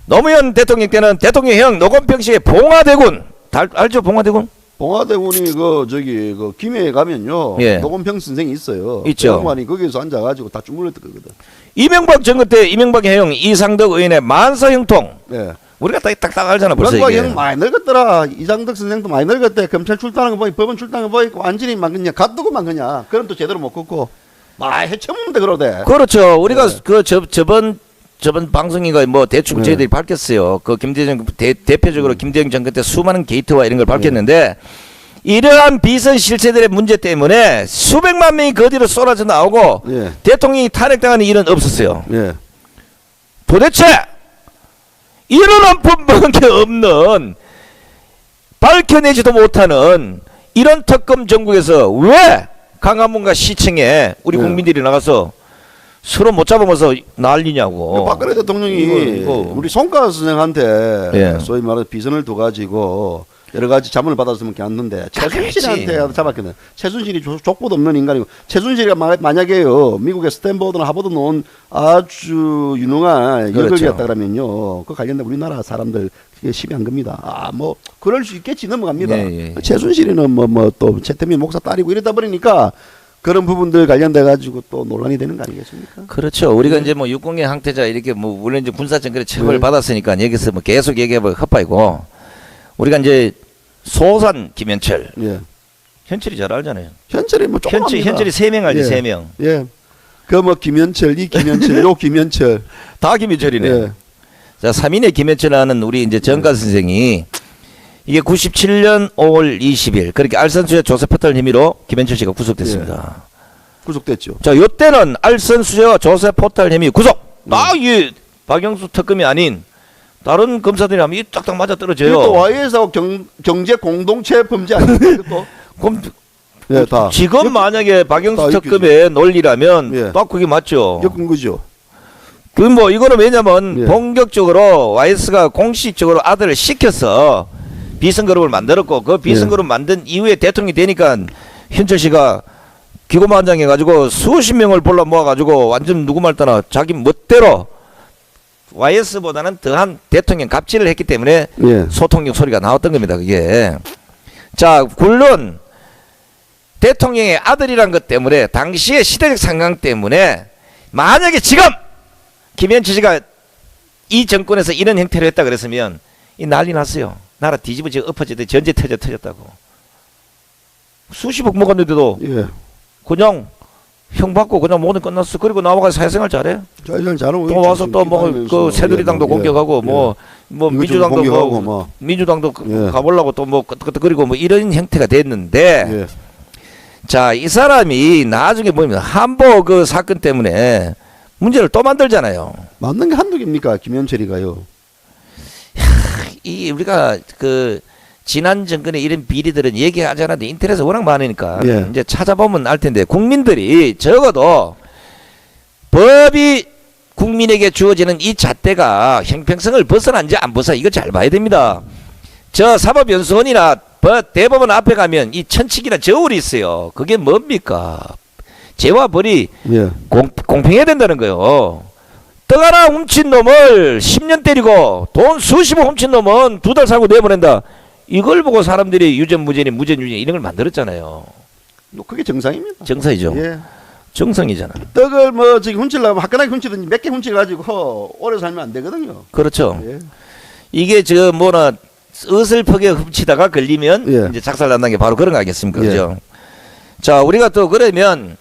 노무현 대통령 때는 대통령형 노건평 씨의 봉화대군 알죠? 봉화대군? 봉화대군이 그 김해에 가면요. 예. 노건평 선생이 있어요. 있죠. 병관이 거기서 앉아가지고 다 주물렀던 거거든. 이명박 정권 때 이명박의 형 이상덕 의원의 만사형통 예. 우리가 딱딱 알잖아 벌써 이명박 이게. 형 많이 늙었더라. 이상덕 선생도 많이 늙었대. 검찰 출당한 거 보니 법원 출당한 거 보니까 완전히 막 그냥 갓두고만 그냥 그럼 또 제대로 못 걷고 많이 해쳐먹는데 그러대. 그렇죠. 우리가 네. 그 저번 방송인가 뭐 대충 네. 저희들이 밝혔어요. 그 김대중 대표적으로 김대중 정권 때 수많은 게이트와 이런 걸 밝혔는데 이러한 비선 실세들의 문제 때문에 수백만 명이 그 뒤로 쏟아져 나오고 예. 대통령이 탄핵당하는 일은 없었어요. 예. 도대체 이런 한푼 먹은 게 없는 밝혀내지도 못하는 이런 특검 전국에서 왜 강화문과 시청에 우리 네. 국민들이 나가서 서로 못 잡으면서 난리냐고. 박근혜 대통령이 이거. 우리 송가 선생한테 예. 소위 말해서 비선을 둬가지고 여러 가지 자문을 받았으면 괜찮는데 최순실한테 잡았거든. 최순실이 족보도 없는 인간이고 최순실이 만약에요 미국의 스탠포드나 하버드 놓은 아주 유능한 그렇죠. 연구이었다 그러면요 그 관련된 우리나라 사람들 그게 심의한 겁니다. 뭐 그럴 수 있겠지 넘어갑니다. 예, 예. 최순실이는 뭐 또 최태민 목사 딸이고 이러다 보니까 그런 부분들 관련돼 가지고 또 논란이 되는 거 아니겠습니까? 그렇죠. 우리가 이제 뭐 육공의 항태자 이렇게 뭐 물론 이제 군사정권의 처벌을 받았으니까 여기서 뭐 계속 얘기해볼 헛바이고 우리가 이제 소산 김현철 예. 현철이 잘 알잖아요. 현철이 뭐 조금합니다. 현철이 3명 알지 예. 3명. 예. 그 뭐 김현철, 이 김현철, 요 김현철. 다 김현철이네. 예. 자 3인의 김현철하는 우리 이제 정가 선생이 이게 97년 5월 20일 그렇게 알선수재 조세 포털 혐의로 김현철 씨가 구속됐습니다. 구속됐죠. 자 요때는 알선수재와 조세 포털 혐의 구속. 이 박영수 특검이 아닌 다른 검사들이 하면 이 딱딱 맞아 떨어져요. 이것도 YS하고 경제 공동체 범죄 아닙니까? 이것도. 그럼 예, 다. 지금 만약에 박영수 다 특검의 논리라면 예. 딱 그게 맞죠. 엮은 거죠. 그 뭐 이거는 왜냐면 예. 본격적으로 YS가 공식적으로 아들을 시켜서 비선그룹을 만들었고 그 비선그룹 만든 이후에 대통령이 되니까 현철 씨가 기고만장해 가지고 수십 명을 불러 모아 가지고 완전 누구 말 따나 자기 멋대로 YS보다는 더한 대통령 갑질을 했기 때문에 예. 소통력 소리가 나왔던 겁니다. 그게. 자, 물론 대통령의 아들이란 것 때문에 당시의 시대적 상황 때문에 만약에 지금 김현철 씨가 이 정권에서 이런 행태를 했다 그랬으면 이 난리 났어요. 나라 뒤집어지고 엎어지고 전제 터졌다고. 수십억 먹었는데도 예. 그냥 형 받고 그냥 모든 끝났어. 그리고 나와가지고 사회생활 잘해. 잘하고 또 와서 또 뭐 그 새누리당도 공격하고 뭐 민주당도 공격하고 뭐 민주당도 예. 가보려고 또 뭐 그리고 뭐 이런 형태가 됐는데 예. 자 이 사람이 나중에 보면 한보 그 사건 때문에 문제를 또 만들잖아요. 맞는 게 한두 개입니까? 김현철이가요. 이 우리가 그 지난 정권의 이런 비리들은 얘기하지 않았는데 인터넷에 워낙 많으니까 예. 이제 찾아보면 알 텐데 국민들이 적어도 법이 국민에게 주어지는 이 잣대가 형평성을 벗어난지 안 벗어나 이거 잘 봐야 됩니다. 저 사법연수원이나 대법원 앞에 가면 이 천칙이나 저울이 있어요. 그게 뭡니까? 죄와 벌이 예. 공평해야 된다는 거예요. 떡 하나 훔친 놈을 10년 때리고 돈 수십억 훔친 놈은 2달 살고 내보낸다. 이걸 보고 사람들이 유전무죄니 무죄유죄 이런 걸 만들었잖아요. 뭐 그게 정상입니다. 정상이죠. 예. 정상이잖아. 떡을 뭐 저기 훔치려면 화끈하게 훔치든지 몇 개 훔쳐가지고 오래 살면 안 되거든요. 그렇죠. 예. 이게 저 뭐나 어설프게 훔치다가 걸리면 예. 이제 작살 난다는 게 바로 그런 거 아니겠습니까? 예. 그죠? 자, 우리가 또 그러면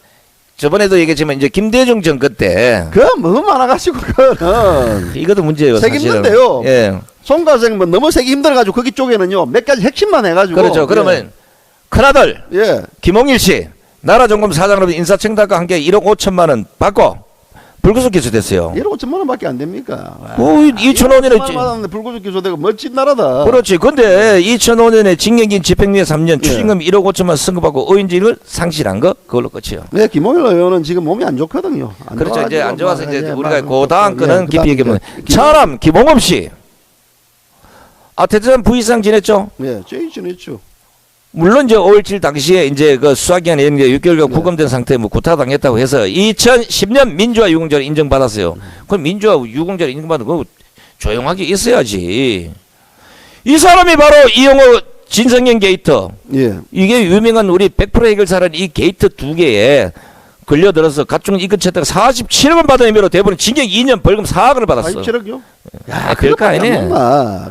저번에도 얘기했지만 이제 김대중 정권 때 너무 많아가지고 그거는 이것도 문제예요. 책 사실은. 있는데요. 예. 송가생 뭐 너무 세기 힘들어가지고 거기 쪽에는요 몇 가지 핵심만 해가지고 그렇죠. 그러면 큰아들 예. 김홍일 씨 나라정금 사장으로 인사청탁과 함께 1억 5천만 원 받고 불구속 기소됐어요. 1억 5천만 원밖에 안 됩니까? 2005년에 받았는데 불구속 기소되고 멋진 나라다. 그렇지. 근데 2005년에 징역인 집행유예 3년, 추징금 1억 5천만 선고받고 의인직을 상실한 거 그걸로 끝이에요. 네, 김홍일 의원은 지금 몸이 안 좋거든요. 안 그렇죠. 이제 안 좋아서 막, 이제 예, 우리가 막, 그 다음 거는 예, 깊이 그다음 얘기하면 이제 차남 김홍범 씨. 대전 부의장 지냈죠? 네, 제일 지냈죠. 물론 이제 5.17 당시에 이제 그 수사기간이 6개월간 구금된 상태에 뭐 구타당했다고 해서 2010년 민주화 유공자를 인정받았어요. 그럼 민주화 유공자를 인정받은 거 조용하게 있어야지. 이 사람이 바로 이영호 진성현 게이트. 예. 이게 유명한 우리 100% 해결사라는 이 게이트 두 개에 걸려들어서 각종 이근처에다가 47억 원 받은 혐의로 대부분 징역 2년 벌금 4억 원을 받았어. 47억이요? 야, 별거 아니네.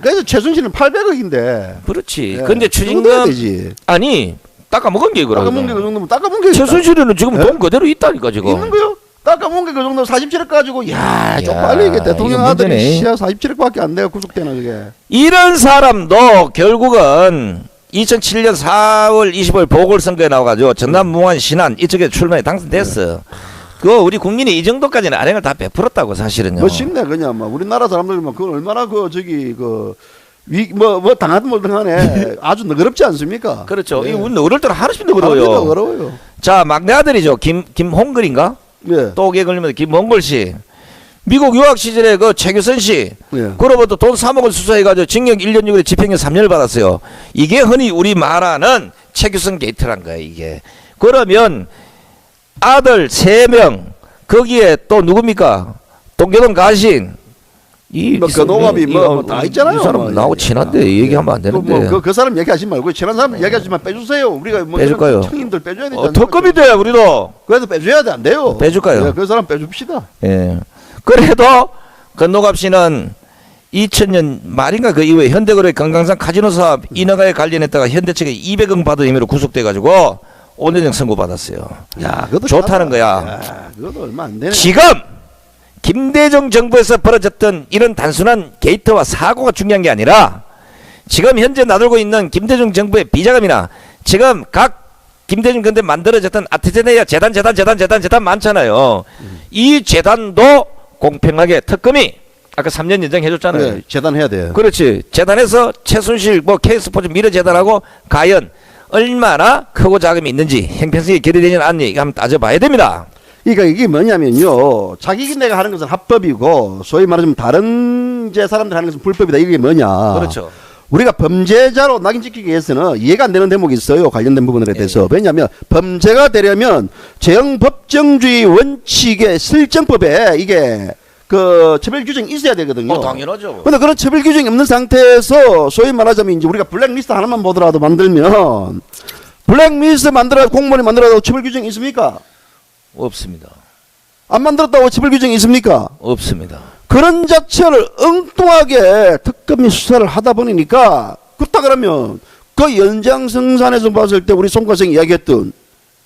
그래서 최순실은 800억인데. 그렇지. 예. 근데 그거 추징금 되지. 아니 닦아먹은 게 그러고. 닦아먹은 게 그 정도면 닦아먹은 게 최순실은 지금 예? 돈 그대로 있다니까 지금. 있는 거요? 닦아먹은 게 그 정도 47억 가지고 야, 좀 야, 빨리 이게 대통령 이거 아들이 문제네. 시야 47억밖에 안 돼요. 구속되나 그게. 이런 사람도 결국은 2007년 4월 25일 보궐선거에 나와가지고 전남 무안 신안 이쪽에 출마에 당선됐어. 그 우리 국민이 이 정도까지는 안행을 다 베풀었다고 사실은요. 멋있네 그냥 막 우리나라 사람들만 그걸 얼마나 그 저기 뭐 당하든 뭐든 간에 아주 너그럽지 않습니까? 그렇죠. 예. 이 우리 어릴 때는 하루씩 아무래도 너그러워요. 너그러워요. 자, 막내 아들이죠. 김홍글인가? 예. 또오게 걸리면 김홍글 씨. 미국 유학 시절에 그 최규선 씨. 예. 그로부터 돈 3억을 수수해가지고 징역 1년 6개월 집행유예 3년을 받았어요. 이게 흔히 우리 말하는 최규선 게이트란 거예요. 이게. 그러면 아들 3명 거기에 또 누굽니까? 동교동 가신 그 농업이 다 있잖아요. 이 사람 뭐. 나하고 친한데 얘기하면 안 되는데. 그 사람 얘기하지 말고 친한 사람 얘기하지만 빼주세요. 우리가 뭐 빼줄까요? 청인들 빼줘야 되지 않습니까? 특급이 돼 우리도. 그래도 빼줘야 돼 안 돼요. 빼줄까요? 예, 그 사람 빼줍시다. 예. 그래도 건노갑 씨는 2000년 말인가 그 이후에 현대그룹의 건강상 카지노 사업 인허가에 관련했다가 현대측에 200억 받은 혐의로 구속돼가지고 5년형 선고받았어요. 야, 그것도 좋다는 거야. 야, 그것도 얼마 안 되네. 지금 김대중 정부에서 벌어졌던 이런 단순한 게이트와 사고가 중요한 게 아니라 지금 현재 나돌고 있는 김대중 정부의 비자금이나 지금 각 김대중 근대 만들어졌던 아테네야 재단 많잖아요. 이 재단도 공평하게 특검이 아까 3년 연장해줬잖아요. 네, 재단해야 돼요. 그렇지. 재단에서 최순실 뭐 K스포츠 미래재단하고 과연 얼마나 크고 자금이 있는지 형평성이 결의되지 않니 이거 한번 따져봐야 됩니다. 그러니까 이게 뭐냐면요. 자기 내가 하는 것은 합법이고 소위 말하자면 다른 이제 사람들 하는 것은 불법이다. 이게 뭐냐. 그렇죠. 우리가 범죄자로 낙인 찍히기 위해서는 이해가 안 되는 대목이 있어요. 관련된 부분에 대해서. 왜냐하면 범죄가 되려면 재형법정주의 원칙의 실정법에 이게 그 처벌 규정이 있어야 되거든요. 당연하죠. 근데 그런 처벌 규정이 없는 상태에서 소위 말하자면 이제 우리가 블랙리스트 하나만 보더라도 만들면 블랙리스트 만들어도 공무원이 만들어도 처벌 규정이 있습니까? 없습니다. 안 만들었다고 처벌 규정이 있습니까? 없습니다. 그런 자체를 엉뚱하게 특검이 수사를 하다 보니까 그렇다 그러면 그 연장성산에서 봤을 때 우리 송과생 이야기했던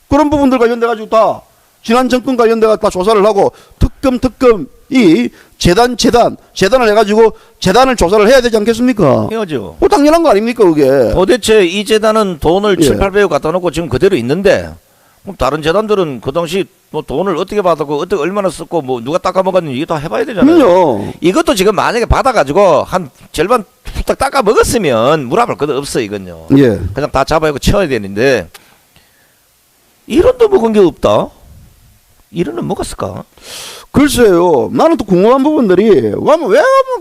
그런 부분들 관련돼 가지고 다 지난 정권 관련돼 가지고 다 조사를 하고 특검이 재단을 해가지고 재단을 조사를 해야 되지 않겠습니까? 해야죠. 당연한 거 아닙니까 그게? 도대체 이 재단은 돈을 예. 7, 800억 갖다 놓고 지금 그대로 있는데 그럼 다른 재단들은 그 당시 뭐 돈을 어떻게 받았고 어떻게 얼마나 썼고 뭐 누가 닦아먹었는지 이거 다 해봐야 되잖아요. 그럼요. 이것도 지금 만약에 받아가지고 한 절반 후딱 닦아먹었으면 물어볼 것도 없어 이건요. 예. 그냥 다 잡아야고 쳐야 되는데 1원도 먹은 게 없다. 1원은 먹었을까? 글쎄요. 나는 또 궁금한 부분들이 왜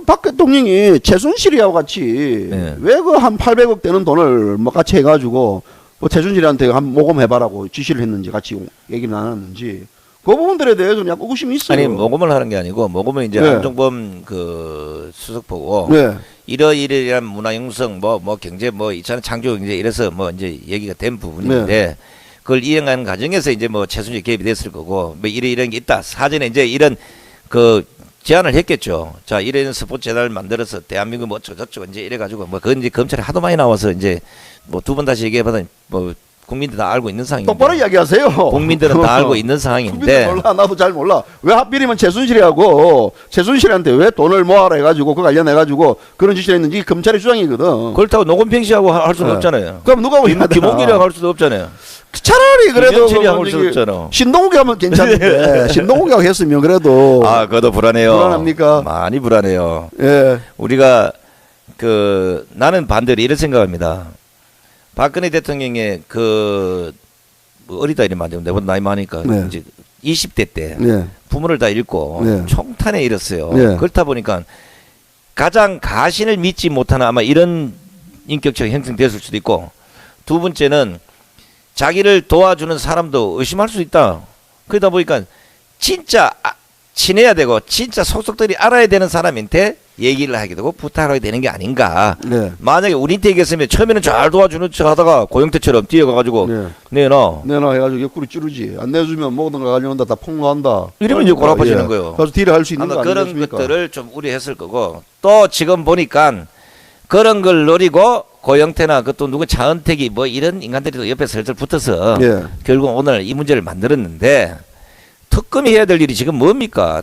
박 대통령이 최순실이하고 같이 네. 왜 그 한 800억 되는 돈을 뭐 같이 해가지고 뭐 최순실한테 한 모금해봐라고 지시를 했는지 같이 얘기를 나눴는지 그 부분들에 대해서는 약간 의구심이 있어요. 아니 모금을 하는 게 아니고 모금은 이제 네. 한종범 그 수석 보고 네. 이러이러한 문화 형성 뭐 경제 뭐 이차는 창조 경제 이래서 뭐 이제 얘기가 된 부분인데 네. 그걸 이행하는 과정에서 이제 뭐 최순실 개입이 됐을 거고 뭐 이런 게 있다 사전에 이제 이런 그 제안을 했겠죠. 자 이런 스포츠 재단을 만들어서 대한민국 뭐 저쪽 이제 이래가지고 뭐 그건 이제 검찰에 하도 많이 나와서 이제 뭐 두 번 다시 얘기해봐도 뭐 국민들 다 알고 있는 상황인데 똑바로 이야기하세요. 국민들은 다 알고 있는 국민들 상황인데 몰라. 나도 잘 몰라. 왜 하필이면 최순실이하고 최순실한테 왜 돈을 모아라 해가지고 그 관련해가지고 그런 지시를 했는지 검찰의 주장이거든. 그렇다고 노건평 씨하고 할 수는 네. 없잖아요. 그럼 누가 해야 되나? 김홍길이라고 할 수도 없잖아요. 차라리 그래도 김현철이 하고 저기 있었잖아. 신동욱이 하면 괜찮은데 신동욱이 하고 했으면 그래도 아, 그것도 불안해요. 불안합니까? 많이 불안해요. 예. 우리가 나는 반대로 이런 생각합니다. 박근혜 대통령의 뭐 어리다 이러면 안 되고 내보다 나이 많으니까 네. 이제 20대 때 네. 부모를 다 잃고 네. 총탄에 잃었어요. 네. 그렇다 보니까 가장 가신을 믿지 못하는 아마 이런 인격체가 형성됐을 수도 있고, 두 번째는 자기를 도와주는 사람도 의심할 수 있다. 그러다 보니까 진짜 친해야 되고 진짜 속속들이 알아야 되는 사람한테 얘기를 하게 되고 부탁하게 되는 게 아닌가. 네. 만약에 우리한테 얘기했으면 처음에는 잘 도와주는 척 하다가 고영태처럼 뛰어가가지고 네. 내놔 해가지고 옆구리 찌르지. 안 내주면 뭐든가 가져온다 다 폭로한다. 이러면 이제 고라파지는 거예요. 그래서 딜을 할 수 있는 아마 거 그런 아니겠습니까? 것들을 좀 우려했을 거고, 또 지금 보니까 그런 걸 노리고 고영태나 그또 누구 차은택이 뭐 이런 인간들이 또 옆에 슬슬 붙어서 예. 결국 오늘 이 문제를 만들었는데, 특검이 해야 될 일이 지금 뭡니까?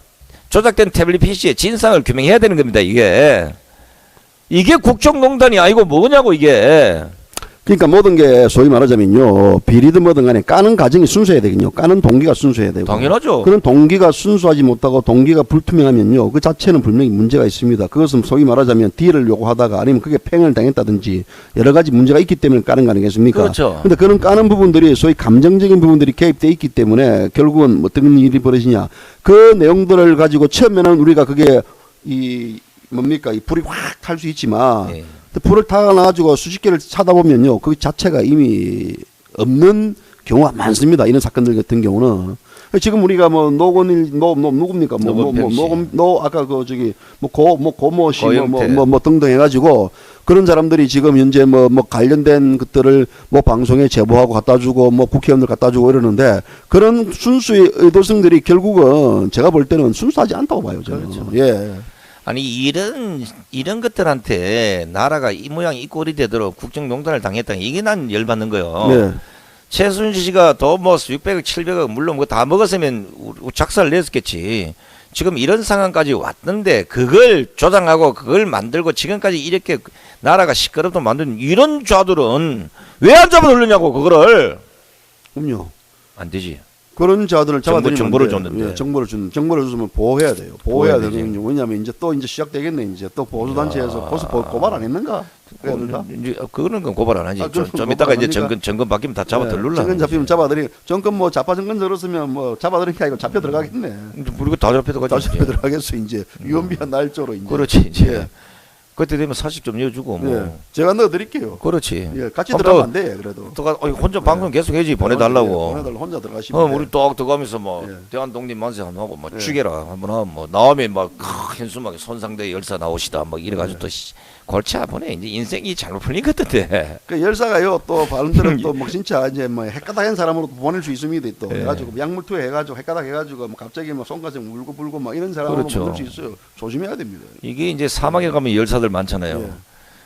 조작된 태블릿 PC의 진상을 규명해야 되는 겁니다. 이게 국정농단이 아니고 뭐냐고 이게. 그러니까 모든 게 소위 말하자면요, 비리든 뭐든 간에 까는 과정이 순수해야 되거든요. 까는 동기가 순수해야 되고. 당연하죠. 그런 동기가 순수하지 못하고 동기가 불투명하면요, 그 자체는 분명히 문제가 있습니다. 그것은 소위 말하자면 딜을 요구하다가 아니면 그게 팽을 당했다든지 여러 가지 문제가 있기 때문에 까는 거 아니겠습니까? 그렇죠. 근데 그런 까는 부분들이 소위 감정적인 부분들이 개입돼 있기 때문에 결국은 어떤 일이 벌어지냐, 그 내용들을 가지고 처음에는 우리가 그게 이 불이 확 탈 수 있지만 네. 불을 타가지고 수십 개를 찾아보면요, 그 자체가 이미 없는 경우가 많습니다. 이런 사건들 같은 경우는 지금 우리가 뭐 노건일 누굽니까? 아까 그 저기 고모 씨 뭐 등등 해가지고 그런 사람들이 지금 현재 뭐 관련된 것들을 뭐 방송에 제보하고 갖다주고 뭐 국회의원들 갖다주고 이러는데, 그런 순수의 의도성들이 결국은 제가 볼 때는 순수하지 않다고 봐요, 저는. 그렇죠. 예. 아니 이런 것들한테 나라가 이 모양 이 꼴이 되도록 국정농단을 당했다, 이게 난 열받는 거예요. 네. 최순실 씨가 더 뭐 600억 700억 물론 그거 다 먹었으면 작사를 냈었겠지. 지금 이런 상황까지 왔는데 그걸 조장하고 그걸 만들고 지금까지 이렇게 나라가 시끄럽게 만든 이런 좌들은 왜 안 잡아들느냐고. 그거를. 그럼요. 안 되지. 그런 자들을 잡아들이면 정보를 안 돼요. 줬는데. 예, 정보를 줬으면 보호해야 돼요. 보호해야 보호해야 되는 게 왜냐하면 이제 또 시작되겠네. 이제 또 보수단체에서 벌써 고발 안 했는가? 그래야 된다. 이제 그거는 고발 안 하지. 좀 고발 이따가 안 이제 합니까? 정권 바뀌면 다 잡아들룰라. 정권 잡히면 잡아들이. 정권 뭐 좌파 정권 들었으면 뭐 잡아들인 게 아니고 잡혀 들어가겠네. 우리가 다 잡혀도 다 가지. 잡혀 들어가겠어 이제 유언비한 날조로 이제. 그렇지 이제. 예. 그때 되면 사실 좀 이어주고 뭐. 예. 제가 넣어드릴게요. 그렇지. 예, 같이 그럼 들어가면 안 돼. 그래도. 또 혼자 방송 계속 해야지. 보내달라고. 보내달라 혼자 들어가시면. 우리 또 들어가면서 뭐 예. 대한 독립 만세 한번 하고 뭐 예. 죽여라 한번 하면 뭐 나오면 막 현수막에 손상대 열사 나오시다 막 이래가지고 또 골치 아프네. 이제 인생이 잘못 풀린 것 같은데. 그 열사가요 또 발언들은 또 뭐 진짜 이제 뭐 헷가닥한 사람으로 보낼 수 있습니다. 또 예. 해가지고 약물투여 해가지고 헷가닥 해가지고 뭐 갑자기 뭐 손가락 물고 불고 막 이런 사람으로 그렇죠. 보낼 수 있어요. 조심해야 됩니다. 이게 이제 사막에 가면 열사들 많잖아요. 예.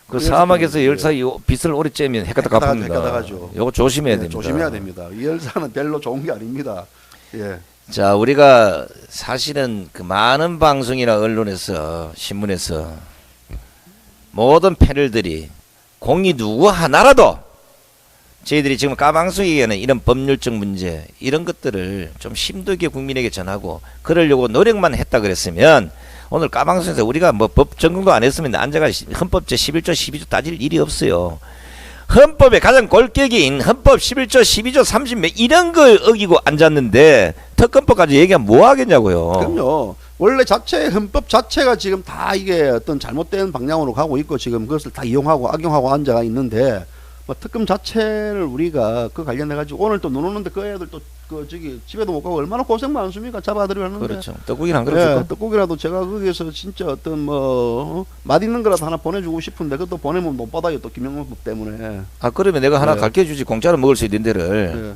그 그 사막에서 열사들, 열사 이 빛을 오래 쬐면 헷가닥 아픕니다. 헷가닥하죠. 요거 조심해야 예, 됩니다. 조심해야 됩니다. 이 열사는 별로 좋은 게 아닙니다. 예. 자, 우리가 사실은 그 많은 방송이나 언론에서 신문에서 모든 패널들이 공이 누구 하나라도 저희들이 지금 까방수 얘기하는 이런 법률적 문제 이런 것들을 좀 심도 있게 국민에게 전하고 그러려고 노력만 했다 그랬으면 오늘 까방수에서 우리가 뭐 법 전공도 안 했으면 앉아가 헌법 제11조 12조 따질 일이 없어요. 헌법의 가장 골격인 헌법 11조 12조 30몇 이런 걸 어기고 앉았는데 특검법까지 얘기하면 뭐 하겠냐고요. 그럼요. 원래 헌법 자체가 지금 다 이게 어떤 잘못된 방향으로 가고 있고 지금 그것을 다 이용하고 악용하고 앉아 있는데 뭐 특검 자체를 우리가 그 관련해 가지고 오늘 또 눈 오는데 그 애들 또 그 저기 집에도 못 가고 얼마나 고생 많습니까? 잡아들여가는데. 그렇죠. 떡국이는 안 그렇을까? 예, 떡국이라도 제가 거기에서 진짜 어떤 뭐 맛있는 거라도 하나 보내주고 싶은데 그것도 보내면 못 받아요. 또 김영란법 때문에. 아 그러면 내가 하나 예. 가르쳐 주지. 공짜로 먹을 수 있는 데를 예,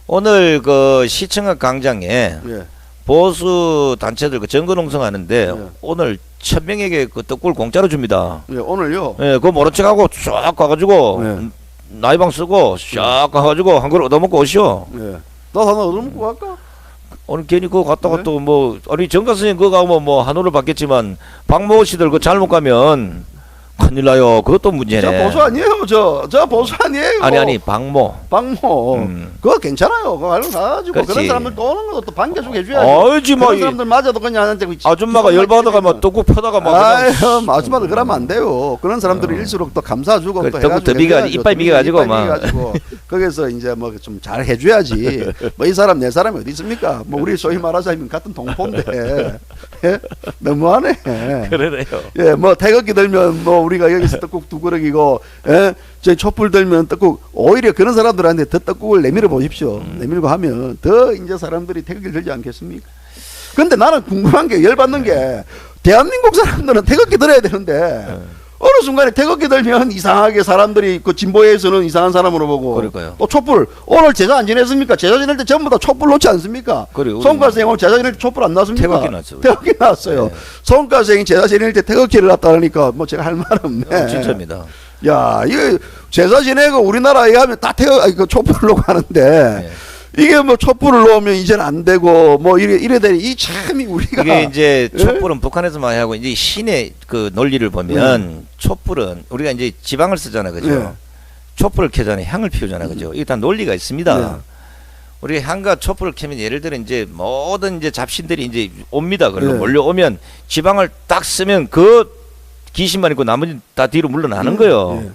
오늘 그 시청각 광장에 예. 보수 단체들 그 정거농성 하는데 예. 오늘 1000명에게 그 떡국을 공짜로 줍니다. 예, 오늘요. 예, 그거 모른 척하고 쫙 가가지고 예. 나이방 쓰고 쫙 가가지고 한 그릇 얻어먹고 오시오. 예. 나 하나 얻어먹고 갈까? 오늘 괜히 그거 갔다가 네? 또 뭐 아니 정가 선생님 그거 가면 뭐 한우를 받겠지만 박모 씨들 그 잘못 가면 큰일 나요. 그것도 문제네. 저 보수 아니에요. 저 보수 아니에요. 아니 박모. 박모. 그거 괜찮아요. 그거 알고 가지고 그렇지. 그런 사람들 또 오는 것도 또 반겨주고 해줘야지. 알지 뭐 그런 사람들 맞아도 그냥 한테 아줌마가 열받아가 막 떡국 펴다가 막 아유, 아줌마들 그러면 안 돼요. 그런 사람들은 일수록 또 감사주고 또 떡국 더 비가 이빨 비겨가지고 막 거기서 이제 뭐 좀 잘 해줘야지. 뭐 이 사람 내 사람이 어디 있습니까? 뭐 우리 소위 말하자면 같은 동포인데 예? 너무하네. 그러네요. 예, 뭐 태극기 들면 뭐 우리가 여기서 떡국 두 그릇이고, 예, 저 촛불 들면 떡국 오히려 그런 사람들한테 더 떡국을 내밀어 보십시오. 내밀고 하면 더 이제 사람들이 태극기를 들지 않겠습니까? 근데 나는 궁금한 게 열받는 게 대한민국 사람들은 태극기 들어야 되는데 어느 순간에 태극기 들면 이상하게 사람들이 그 진보회에서는 이상한 사람으로 보고 그러니까요. 또 촛불 오늘 제사 안 지냈습니까? 제사 지낼 때 전부 다 촛불 놓지 않습니까? 그래요. 송가생이 오늘 제사 지낼 때 촛불 안 나왔습니까? 태극기 났죠. 태극기 나왔어요. 네. 송가생이 제사 지낼 때 태극기를 놨다 그러니까 뭐 제가 할 말 없네. 진짜입니다. 야, 이거 제사 지내고 우리나라에 하면 다 그 촛불로 가는데 이게 뭐 촛불을 놓으면 이제는 안 되고 뭐 이래 되니 이 참이 우리가 이게 이제 예? 촛불은 북한에서 많이 하고 이제 시내 그 논리를 보면 촛불은 우리가 이제 지방을 쓰잖아, 그죠? 네. 촛불을 켜잖아요, 향을 피우잖아, 그죠? 이게 다 논리가 있습니다. 네. 우리가 향과 촛불을 켜면 예를 들어 이제 모든 이제 잡신들이 이제 옵니다. 그러면 네. 몰려오면 지방을 딱 쓰면 그 귀신만 있고 나머지 다 뒤로 물러나는 거예요. 네.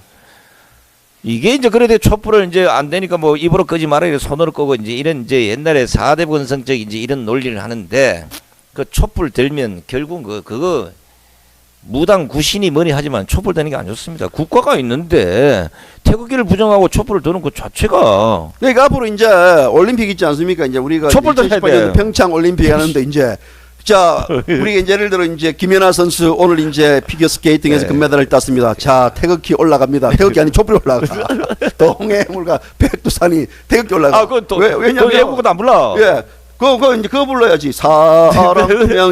이게 이제 그래도 촛불을 이제 안 되니까 뭐 입으로 끄지 말아야 돼, 손으로 끄고 이제 이런 이제 옛날에 4대 본성적 이제 이런 논리를 하는데 그 촛불 들면 결국 그거 무당 구신이 뭐니 하지만 촛불 드는 게 안 좋습니다. 국가가 있는데 태극기를 부정하고 촛불을 드는 것 자체가 그러니까 앞으로 이제 올림픽 있지 않습니까? 이제 우리가 촛불도 해야 2018년 돼. 평창 올림픽 하는데 이제 자, 우리가 이제 예를 들어 이제 김연아 선수 오늘 이제 피겨 스케이팅에서 네. 금메달을 땄습니다. 자, 태극기 올라갑니다. 태극기 아니 촛불 올라가. 동해물과 백두산이 태극기 올라가. 그건 왜냐면 외국어도 안 불러. 예. 그거 이제 그거 불러야지. 사람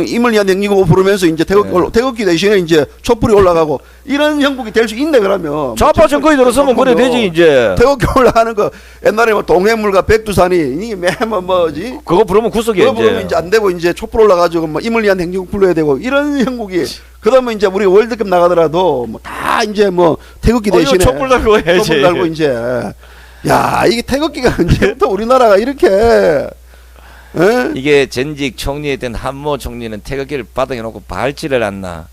임을 위한 행기고 부르면서 이제 태극기 대신에 이제 촛불이 올라가고 이런 형국이 될 수 있네 그러면. 좌파 정권이 들어서면 그래 되지 이제. 태극기 올라가는 거 옛날에 뭐 동해물과 백두산이 이게 매번 뭐지? 그거 부르면 구속이야 그거 부르면 이제 안 되고 이제 촛불 올라가지고 뭐 임을 위한 행진곡 불러야 되고 이런 형국이 그다음에 이제 우리 월드컵 나가더라도 뭐 다 이제 뭐 태극기 대신에 촛불 달고 해야지. 촛불 달고 이제 야 이게 태극기가 언제부터 우리나라가 이렇게 에? 이게 전직 총리에 된 한모 총리는 태극기를 바닥에 놓고 발질을 않나.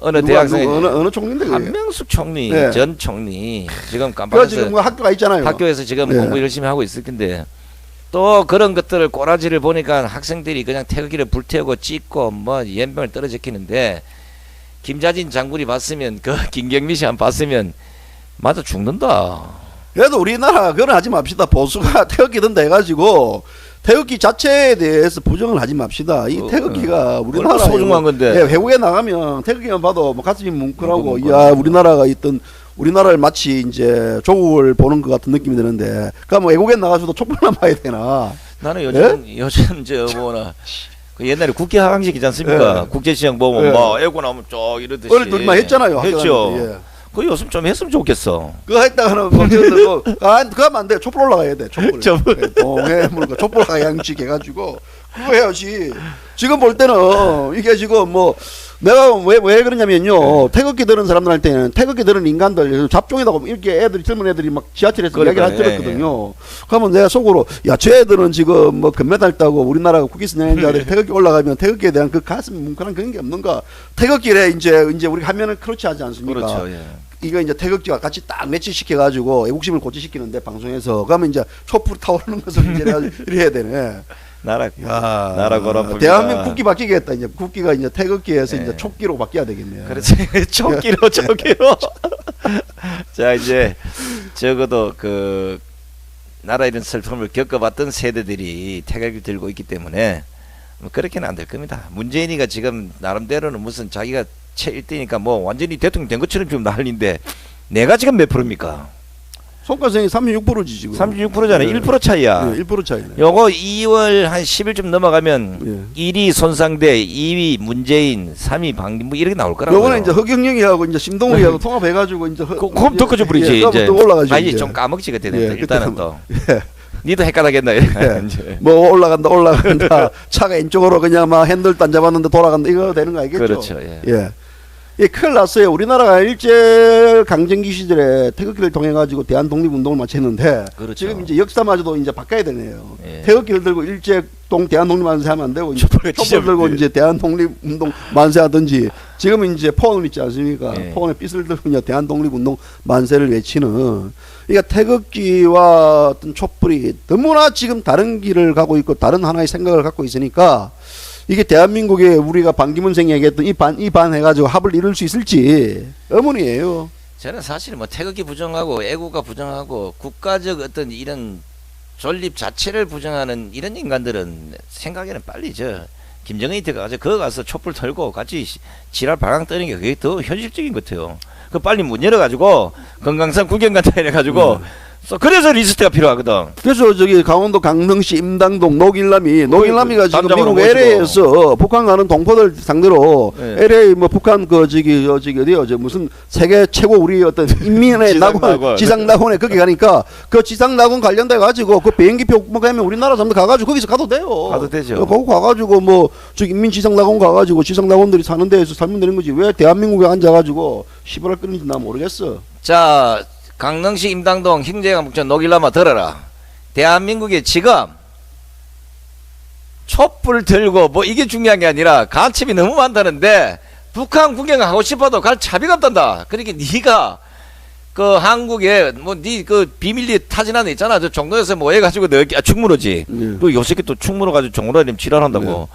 어느 대학생 어느 총리인데 그게? 한명숙 총리 네. 전 총리 지금 그거 깜빡해서 지금 뭐 학교가 있잖아요. 학교에서 지금 네. 공부 열심히 하고 있을 텐데 또 그런 것들을 꼬라지를 보니까 학생들이 그냥 태극기를 불태우고 찍고 뭐 연병을 떨어지키는데 김자진 장군이 봤으면 그 김경미 씨 한 봤으면 맞아 죽는다. 그래도 우리나라 그건 하지 맙시다. 보수가 태극기 든다 해가지고 태극기 자체에 대해서 부정을 하지 맙시다. 이 태극기가 우리나라 소중한 건데. 예, 외국에 나가면 태극기만 봐도 뭐 가슴이 뭉클하고 뭉클. 야 우리나라가 있던 우리나라를 마치 이제 조국을 보는 것 같은 느낌이 드는데 그러니까 뭐 외국에 나가서도 촛불만 봐야 되나? 나는 요즘 저 뭐나 그 옛날에 국회 하강식 있지 않습니까? 예. 국제시장 보면 예. 뭐 애고 나오면 쭉 이러듯이 어릴 때만 했잖아요. 학교 했죠. 다닐 때. 예. 그 요즘 좀 했으면 좋겠어. 그거 했다가는 뭐 그거 하면 안 돼. 촛불 올라가야 돼. 촛불. 촛불. 예, 동해물과 촛불 하양식 해가지고 그거 해야지. 지금 볼 때는 이게 지금 뭐 내가 왜 그러냐면요. 태극기 드는 사람들한테는 태극기 드는 인간들 잡종이라고 이렇게 애들이 젊은 애들이 막 지하철에서 그러니까, 이야기를 들었거든요. 그러면 내가 속으로 야 저 애들은 지금 뭐 금메달 따고 우리나라가 국기수 내는 자들이 태극기 올라가면 태극기에 대한 그 가슴 뭉클한 그런 게 없는가? 태극기에 이제 우리 하면은 그렇지 하지 않습니까? 그렇죠. 예. 이거 이제 태극기와 같이 딱 매치시켜 가지고 애국심을 고취시키는데 방송에서 그러면 이제 촛불 타오르는 것을 이제 내가 이렇게 해야 되네. 나라 걸어봅니다. 대한민국 국기 바뀌겠다. 이제 국기가 이제 태극기에서 네. 이제 촛기로 바뀌어야 되겠네요. 그렇지. 촉기로. 자 이제 적어도 그 나라 이런 슬픔을 겪어봤던 세대들이 태극기 들고 있기 때문에 뭐 그렇게는 안 될 겁니다. 문재인이가 지금 나름대로는 무슨 자기가 최1등이니까 뭐 완전히 대통령 된 것처럼 지금 난리인데 내가 지금 몇 프로입니까? 송가생이 36%지 지금. 36%잖아요. 네. 1% 차이야. 네, 1% 차이네. 요거 2월 한 10일쯤 넘어가면 1위 손상대, 2위 문재인, 3위 방김부 이렇게 나올 거라고요. 요거는 이제 허경영이하고 이제 심동욱이하고 통합해가지고 이제 그럼 더 커져 버리지 이제. 또 올라가죠. 아니 이제. 좀 까먹지가 되는데 예, 일단은 그때는 또. 예. 니도 헷갈하겠나 이제. 뭐 올라간다 차가 왼쪽으로 그냥 막 핸들도 안 잡았는데 돌아간다 이거 되는 거 알겠죠? 그렇죠. 예. 예. 예, 큰일 났어요. 우리나라가 일제 강점기 시절에 태극기를 통해 가지고 대한 독립 운동을 마쳤는데 그렇죠. 지금 이제 역사마저도 이제 바꿔야 되네요. 예. 태극기를 들고 일제 대한 독립 만세하면 안 되고 이제 촛불을 촛불 들고 찢어버리지. 이제 대한 독립 운동 만세하든지 지금은 이제 포옹 있지 않습니까? 예. 포옹에 빗을 들고 이제 대한 독립 운동 만세를 외치는 그러니까 태극기와 어떤 촛불이 너무나 지금 다른 길을 가고 있고 다른 하나의 생각을 갖고 있으니까 이게 대한민국에 우리가 반기문 생이 얘기했던 이 반 해가지고 합을 이룰 수 있을지 의문이에요. 저는 사실 뭐 태극기 부정하고 애국가 부정하고 국가적 어떤 이런 존립 자체를 부정하는 이런 인간들은 생각에는 빨리 김정은이 가서 거기 가서 촛불 털고 같이 지랄 발광 떠는 게 그게 더 현실적인 것 같아요. 그 빨리 문 열어가지고 건강산 구경 간다 이래가지고 그래서 리스트가 필요하거든. 그래서 저기 강원도 강릉시 임당동 노길남이가 지금 담장으로 미국 모시고. LA에서 북한 가는 동포들 상대로 네. LA 뭐 북한 그 저기 어디요 저 무슨 세계 최고 우리 어떤 인민의 낙원 지상 낙원에 거기 가니까 그 지상 낙원 관련돼 가지고 그 비행기표 뭐 가면 우리나라 사람들 가가지고 거기서 가도 돼요. 가도 되죠. 거기 가가지고 뭐 저 인민 지상 낙원 가가지고 지상 낙원들이 사는 데에서 살면 되는 거지 왜 대한민국에 앉아가지고 시발을 끊는지 나 모르겠어. 자, 강릉시 임당동 형제가 묵전 노길라마 들어라. 대한민국에 지금 촛불 들고 뭐 이게 중요한 게 아니라 간첩이 너무 많다는데 북한 구경하고 싶어도 갈 차비가 없단다. 그러니까 네가 그 한국에 뭐 네 그 비밀리 타진하는 데 있잖아. 저 종로에서 뭐 해가지고 충무로지. 네. 그 요새께 또 충무로 가지고 종로에 지랄한다고. 네.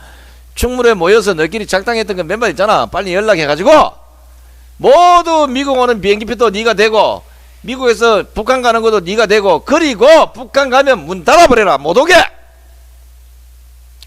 충무로에 모여서 너끼리 작당했던 그 멤버 있잖아. 빨리 연락해가지고 모두 미국 오는 비행기표도 네가 되고 미국에서 북한 가는 것도 네가 되고 그리고 북한 가면 문 닫아버려라 못 오게.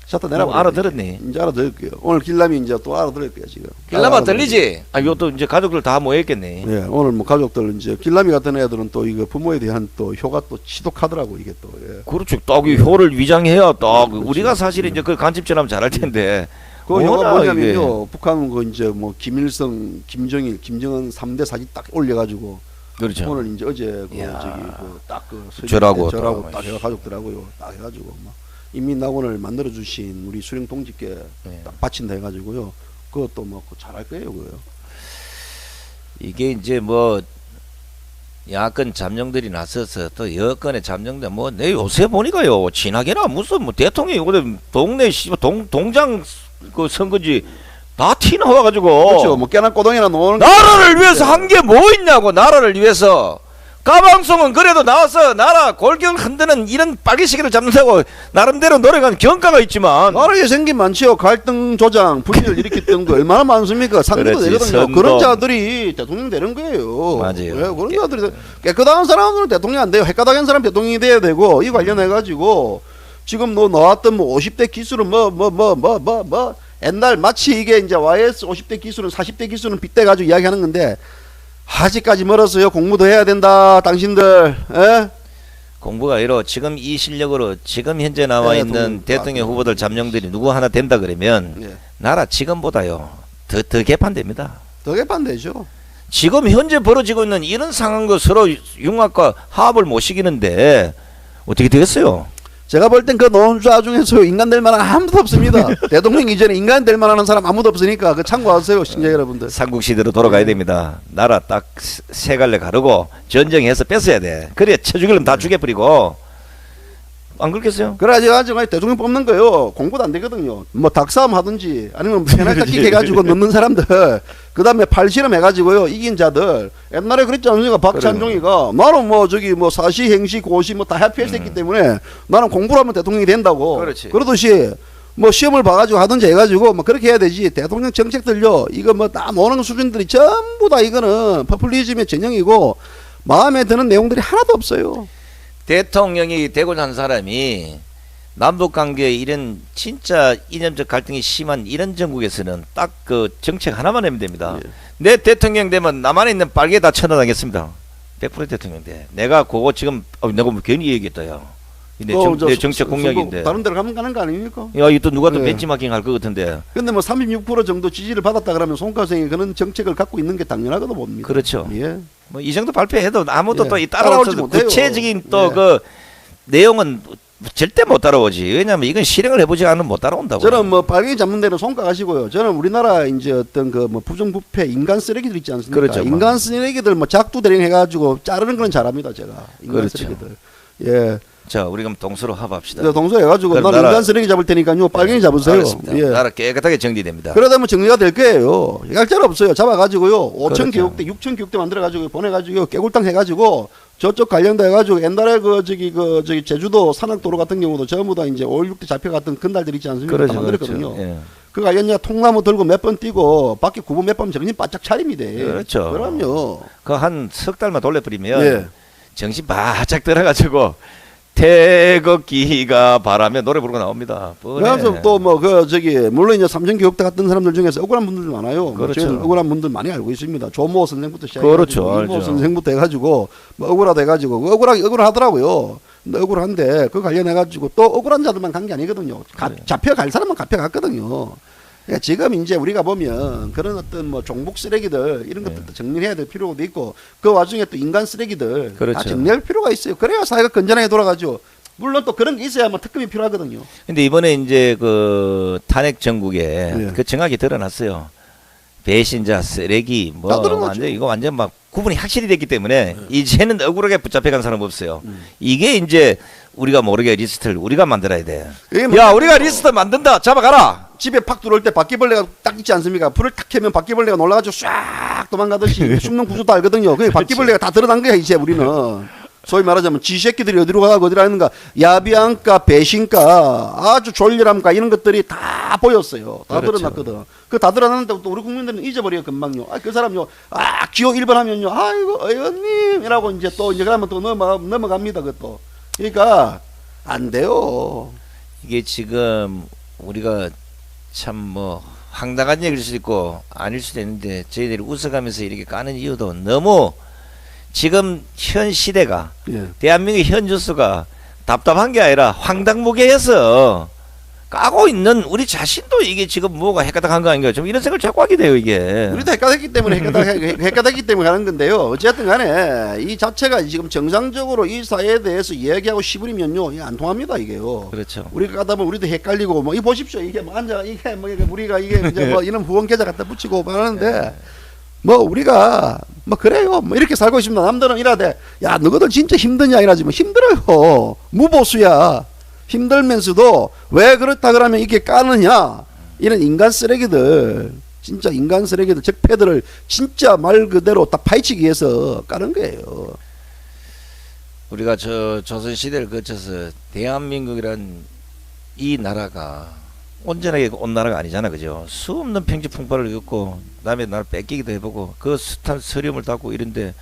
샷다 내라. 알아들었니? 이제 알아들을게요. 오늘 길남이 이제 또 알아들을게요 지금. 길라마 들리지? 아 이것도 이제 가족들 다 모였겠네. 예, 오늘 뭐 가족들 이제 길남이 같은 애들은 또 이거 부모에 대한 또 효가 또 지독하더라고 이게 또. 예. 그렇죠. 딱 이 효를 위장해야 딱 그렇지. 우리가 사실 이제 그 간첩질하면 잘할 텐데. 그 효가 워낙 뭐냐면요. 북한은 그 이제 뭐 김일성, 김정일, 김정은 3대 사진 딱 올려가지고 그렇죠. 오늘 이제 어제 그 이야. 저기 그딱그 절하고 딱 해가 가족들하고요 딱 해가지고 막 인민낙원을 만들어 주신 우리 수령 동지께 네. 딱 바친다 해가지고요. 그것도 뭐 잘할 거예요 그거요. 이게 이제 뭐 야권 잠룡들이 나서서 또 여권의 잠룡들 뭐 내 요새 보니까요 진하게나 무슨 뭐 대통령이 오늘 동네 동장 그 선거지 다 티 나와가지고 그렇죠. 뭐 깨나 꼬동이나 노는 나라를 위해서 한 게 뭐 있냐고. 나라를 위해서 까방송은 그래도 나와서 나라 골격 흔드는 이런 빨개시계를 잡는다고 나름대로 노력한 경가가 있지만 나라에 생긴 많지요. 갈등 조장, 분리를 일으켰던 거 얼마나 많습니까? 상대도 그렇지, 되거든요. 선동. 그런 자들이 대통령 되는 거예요. 맞아요. 예, 그런 자들이 깨끗한 사람은 대통령 안 돼요. 헷가닥한 사람 대통령이 돼야 되고 이 관련해 가지고 지금 너 나왔던 뭐 50대 기술은 뭐 옛날 마치 이게 이제 YS 50대 기술은 40대 기술은 빗대 가지고 이야기하는 건데 아직까지 멀었어요. 공부도 해야 된다. 당신들. 예? 공부가 이러 지금 이 실력으로 지금 현재 나와 네, 있는 대통령 후보들 잠룡들이 누구 하나 된다 그러면 예. 나라 지금보다요 더 개판됩니다. 더 개판되죠. 지금 현재 벌어지고 있는 이런 상황과 서로 융합과 화합을 못 시키는데 어떻게 되겠어요? 제가 볼 땐 그 노원좌 중에서 인간 될 만한 아무도 없습니다. 대통령 이전에 인간 될 만한 사람 아무도 없으니까 그 참고하세요, 시청자 여러분들. 삼국시대로 돌아가야 됩니다. 나라 딱 세 갈래 가르고 전쟁해서 뺏어야 돼. 그래 쳐죽이려면 다 죽여버리고 안 그렇겠어요? 그래가지고 아직 대통령 뽑는 거요. 공부도 안 되거든요. 뭐 닭싸움 하든지 아니면 페널티 킥 해가지고 넣는 사람들. 그 다음에 팔실험 해가지고요. 이긴 자들. 옛날에 그랬지 않습니까? 박찬종이가 나는 뭐 저기 뭐 사시, 행시, 고시 뭐 다 해피했기 때문에 나는 공부를 하면 대통령이 된다고. 그렇지. 그러듯이 뭐 시험을 봐가지고 하든지 해가지고 뭐 그렇게 해야 되지. 대통령 정책들요. 이거 뭐 다 모르는 수준들이 전부 다 이거는 포퓰리즘의 전형이고 마음에 드는 내용들이 하나도 없어요. 대통령이 되고자 한 사람이 남북관계에 이런 진짜 이념적 갈등이 심한 이런 정국에서는 딱 그 정책 하나만 내면 됩니다. 예. 내 대통령 되면 남한에 있는 빨개 다 쳐다나겠습니다. 100% 대통령 돼. 내가 그거 지금 내가 뭐 괜히 얘기했다 야. 내 정책 공약인데. 다른 데로 가는 거 아닙니까? 야, 이 또 누가 또 예. 벤치마킹 할 것 같은데. 근데 뭐 36% 정도 지지를 받았다 그러면 손가락이 그런 정책을 갖고 있는 게 당연하거든 봅니다. 그렇죠. 예. 뭐 이 정도 발표해도 아무도 예. 또 따라올지 따라올 못해요. 구체적인 또 예. 그 내용은 절대 못 따라오지. 왜냐하면 이건 실행을 해보지 않으면 못 따라온다고. 저는 뭐 빨갱이 잡는 데는 손가 가시고요. 저는 우리나라 이제 어떤 그 뭐 부정부패 인간 쓰레기들 있지 않습니까? 그렇죠. 인간 쓰레기들 뭐 작두 대령 해가지고 자르는 건 잘합니다 제가. 인간 그렇죠. 쓰레기들. 예. 자, 우리 그럼 동서로 합합시다. 그래서 동서 해가지고 그럼 나는 나라- 인간 쓰레기 잡을 테니까요. 빨갱이 잡으세요. 알겠습니다. 예. 나라 깨끗하게 정리됩니다. 그러다 보면 정리가 될 거예요. 얄짤 없어요. 잡아가지고요. 5천 그렇죠. 교육대, 6천 교육대 만들어가지고 보내가지고 깨굴당 해가지고 저쪽 관련돼 해가지고 옛날에 저기 제주도 산악도로 같은 경우도 전부 다 이제 5, 6대 잡혀갔던 근달들 있지 않습니까? 다 그렇죠, 만들었거든요. 그렇죠. 예. 그 관련냐 통나무 들고 몇 번 뛰고 밖에 구분 몇 번 정신 바짝 차립니다. 그렇죠. 그럼요. 그 한 석 달만 돌려버리면 예. 정신 바짝 들어가지고 태극기가 바라며 노래 부르고 나옵니다. 뻔해. 그래서 또 뭐 그 저기 물론 이제 삼천 교육대 같은 사람들 중에서 억울한 분들도 많아요. 뭐 그렇죠. 저희는 억울한 분들 많이 알고 있습니다. 조모 선생부터 그렇죠, 시작해가지고 이모 알죠. 선생부터 해가지고 뭐 억울하대가지고 억울하더라고요. 근데 억울한데 그 관련해가지고 또 억울한 자들만 간 게 아니거든요. 그래. 잡혀갈 사람만 잡혀갔거든요. 그러니까 지금 이제 우리가 보면 그런 어떤 뭐 종북 쓰레기들 이런 것들도 정리해야 될 필요도 있고 그 와중에 또 인간 쓰레기들 다 그렇죠. 정리할 필요가 있어요. 그래야 사회가 건전하게 돌아가죠. 물론 또 그런 게 있어야 뭐 특검이 필요하거든요. 근데 이번에 이제 그 탄핵 전국에 예. 그 정확히 드러났어요. 배신자, 쓰레기, 뭐 다 드러났죠. 완전 이거 완전 막 구분이 확실히 됐기 때문에 이제는 억울하게 붙잡혀간 사람 없어요. 이게 이제 우리가 모르게 리스트를 우리가 만들어야 돼. 이게 뭐- 야, 우리가 리스트 만든다. 잡아가라. 집에 팍 들어올 때 바퀴벌레가 딱 있지 않습니까? 불을 탁 켜면 바퀴벌레가 놀라가지고 싹 도망가듯이 숨는 구조도 알거든요. 그 바퀴벌레가 다 드러난 거야 이제 우리는. 소위 말하자면 지새끼들이 어디로 가고 어디로 하는가 야비한가 배신가 아주 졸렬함가 이런 것들이 다 보였어요. 다 그렇죠. 드러났거든. 그 다 드러났는데 또 우리 국민들은 잊어버려 금방요. 그 사람요. 기호 1번 하면요. 아이고 의원님이라고 이제 또 이제 그러면 또 넘어갑니다. 그것도. 그러니까 안 돼요. 이게 지금 우리가 참 뭐 황당한 얘기일 수도 있고 아닐 수도 있는데 저희들이 웃어가면서 이렇게 까는 이유도 너무 지금 현 시대가 예. 대한민국 현 뉴스가 답답한 게 아니라 황당무계해서 까고 있는 우리 자신도 이게 지금 뭐가 헷가닥한 거 아닌가 좀 이런 생각을 자꾸 하게 돼요 이게. 우리도 헷갈렸기 때문에 헷갈렸기 때문에 하는 건데요. 어쨌든 간에 이 자체가 지금 정상적으로 이 사회에 대해서 이야기하고 씹으면요, 이게 안 통합니다 이게요. 그렇죠. 우리가 가다 보면 우리도 헷갈리고 뭐 이 보십시오 이게 뭐 앉아 이게 뭐 이게 우리가 이게 이제 뭐 이런 후원 계좌 갖다 붙이고 뭐 하는데 뭐 우리가 뭐 그래요 뭐 이렇게 살고 있습니다. 남들은 이라대 야 너희들 진짜 힘드냐 이러지 뭐 힘들어요. 무보수야. 힘들면서도 왜 그렇다 그러면 이렇게 까느냐 이런 인간 쓰레기들 진짜 인간 쓰레기들 적폐들을 진짜 말 그대로 딱 파헤치기 위해서 까는 거예요. 우리가 저 조선 시대를 거쳐서 대한민국이란 이 나라가 온전하게 온 나라가 아니잖아, 그죠? 수없는 평지 풍파를 겪고 남의 나라 뺏기기도 해보고 그 숱한 서름을 닦고 이런데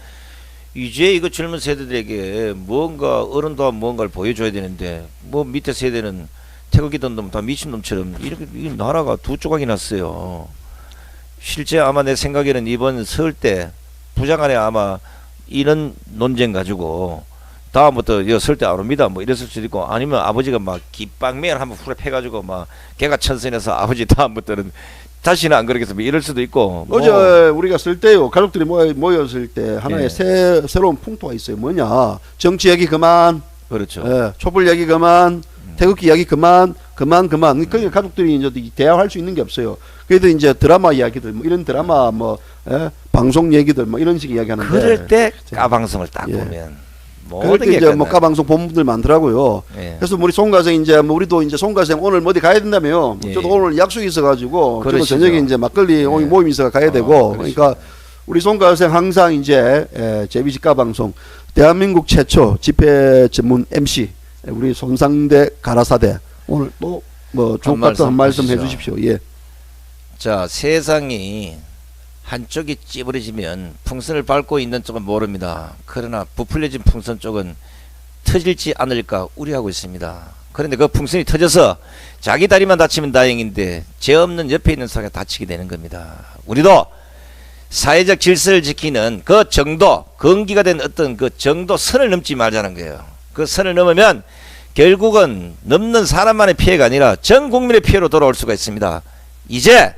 이제 이거 젊은 세대들에게 뭔가 어른도 뭔가를 보여줘야 되는데 뭐 밑에 세대는 태극기 던 놈 다 미친놈처럼 이렇게 이 나라가 두 조각이 났어요. 실제 아마 내 생각에는 이번 설 때 부장간에 아마 이런 논쟁 가지고 다음부터 여 설 때 안 옵니다 뭐 이랬을 수도 있고 아니면 아버지가 막 깃방맹을 한번 후려 패가지고 막 개가 천선해서 아버지 다음부터는 다시는 안 그러겠어 뭐 이럴 수도 있고 뭐. 어제 우리가 쓸 때요 가족들이 모였을 때 하나의 예. 새로운 풍토가 있어요. 뭐냐 정치 얘기 그만, 그렇죠. 예, 촛불 얘기 그만, 태극기 이야기 그만. 그러니까 가족들이 이제 대화할 수 있는 게 없어요. 그래도 이제 드라마 이야기들 뭐 이런 드라마 뭐 방송 얘기들 뭐 이런 식 이야기하는데 그럴 때 까방송을 딱 예. 보면 그럴 모든 때 게 이제 뭐 끝나. 까방송 본 분들 많더라고요. 예. 그래서 우리 송가생 이제 뭐 우리도 이제 송가생 오늘 어디 가야 된다며요. 예. 저도 오늘 약속이 있어가지고 저도 그러시죠. 저녁에 이제 막걸리 예. 모임 있어가 가야 되고 그러시죠. 그러니까 우리 송가생 항상 이제 제비지 까방송 대한민국 최초 집회 전문 MC 우리 손상대 가라사대 오늘 또 뭐 주옥 같은 한 말씀 하시죠. 해주십시오. 예. 자, 세상이 한쪽이 찌부러지면 풍선을 밟고 있는 쪽은 모릅니다. 그러나 부풀려진 풍선 쪽은 터질지 않을까 우려하고 있습니다. 그런데 그 풍선이 터져서 자기 다리만 다치면 다행인데 죄 없는 옆에 있는 사람이 다치게 되는 겁니다. 우리도 사회적 질서를 지키는 그 정도, 건기가 된 어떤 그 정도 선을 넘지 말자는 거예요. 그 선을 넘으면 결국은 넘는 사람만의 피해가 아니라 전 국민의 피해로 돌아올 수가 있습니다. 이제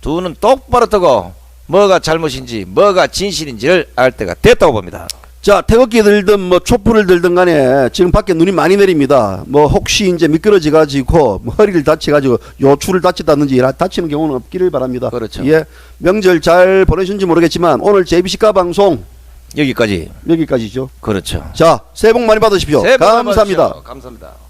두 눈 똑바로 뜨고 뭐가 잘못인지 뭐가 진실인지를 알 때가 됐다고 봅니다. 자, 태극기 들든 뭐 촛불을 들든 간에 지금 밖에 눈이 많이 내립니다. 뭐 혹시 이제 미끄러져 가지고 뭐 허리를 다쳐 가지고 요추를 다쳤다든지 다치는 경우는 없기를 바랍니다. 그렇죠. 예. 명절 잘 보내셨는지 모르겠지만 오늘 JBC가 방송 여기까지. 여기까지죠. 그렇죠. 자, 새해 복 많이 받으십시오. 새해 복 많이 감사합니다. 받으십시오. 감사합니다.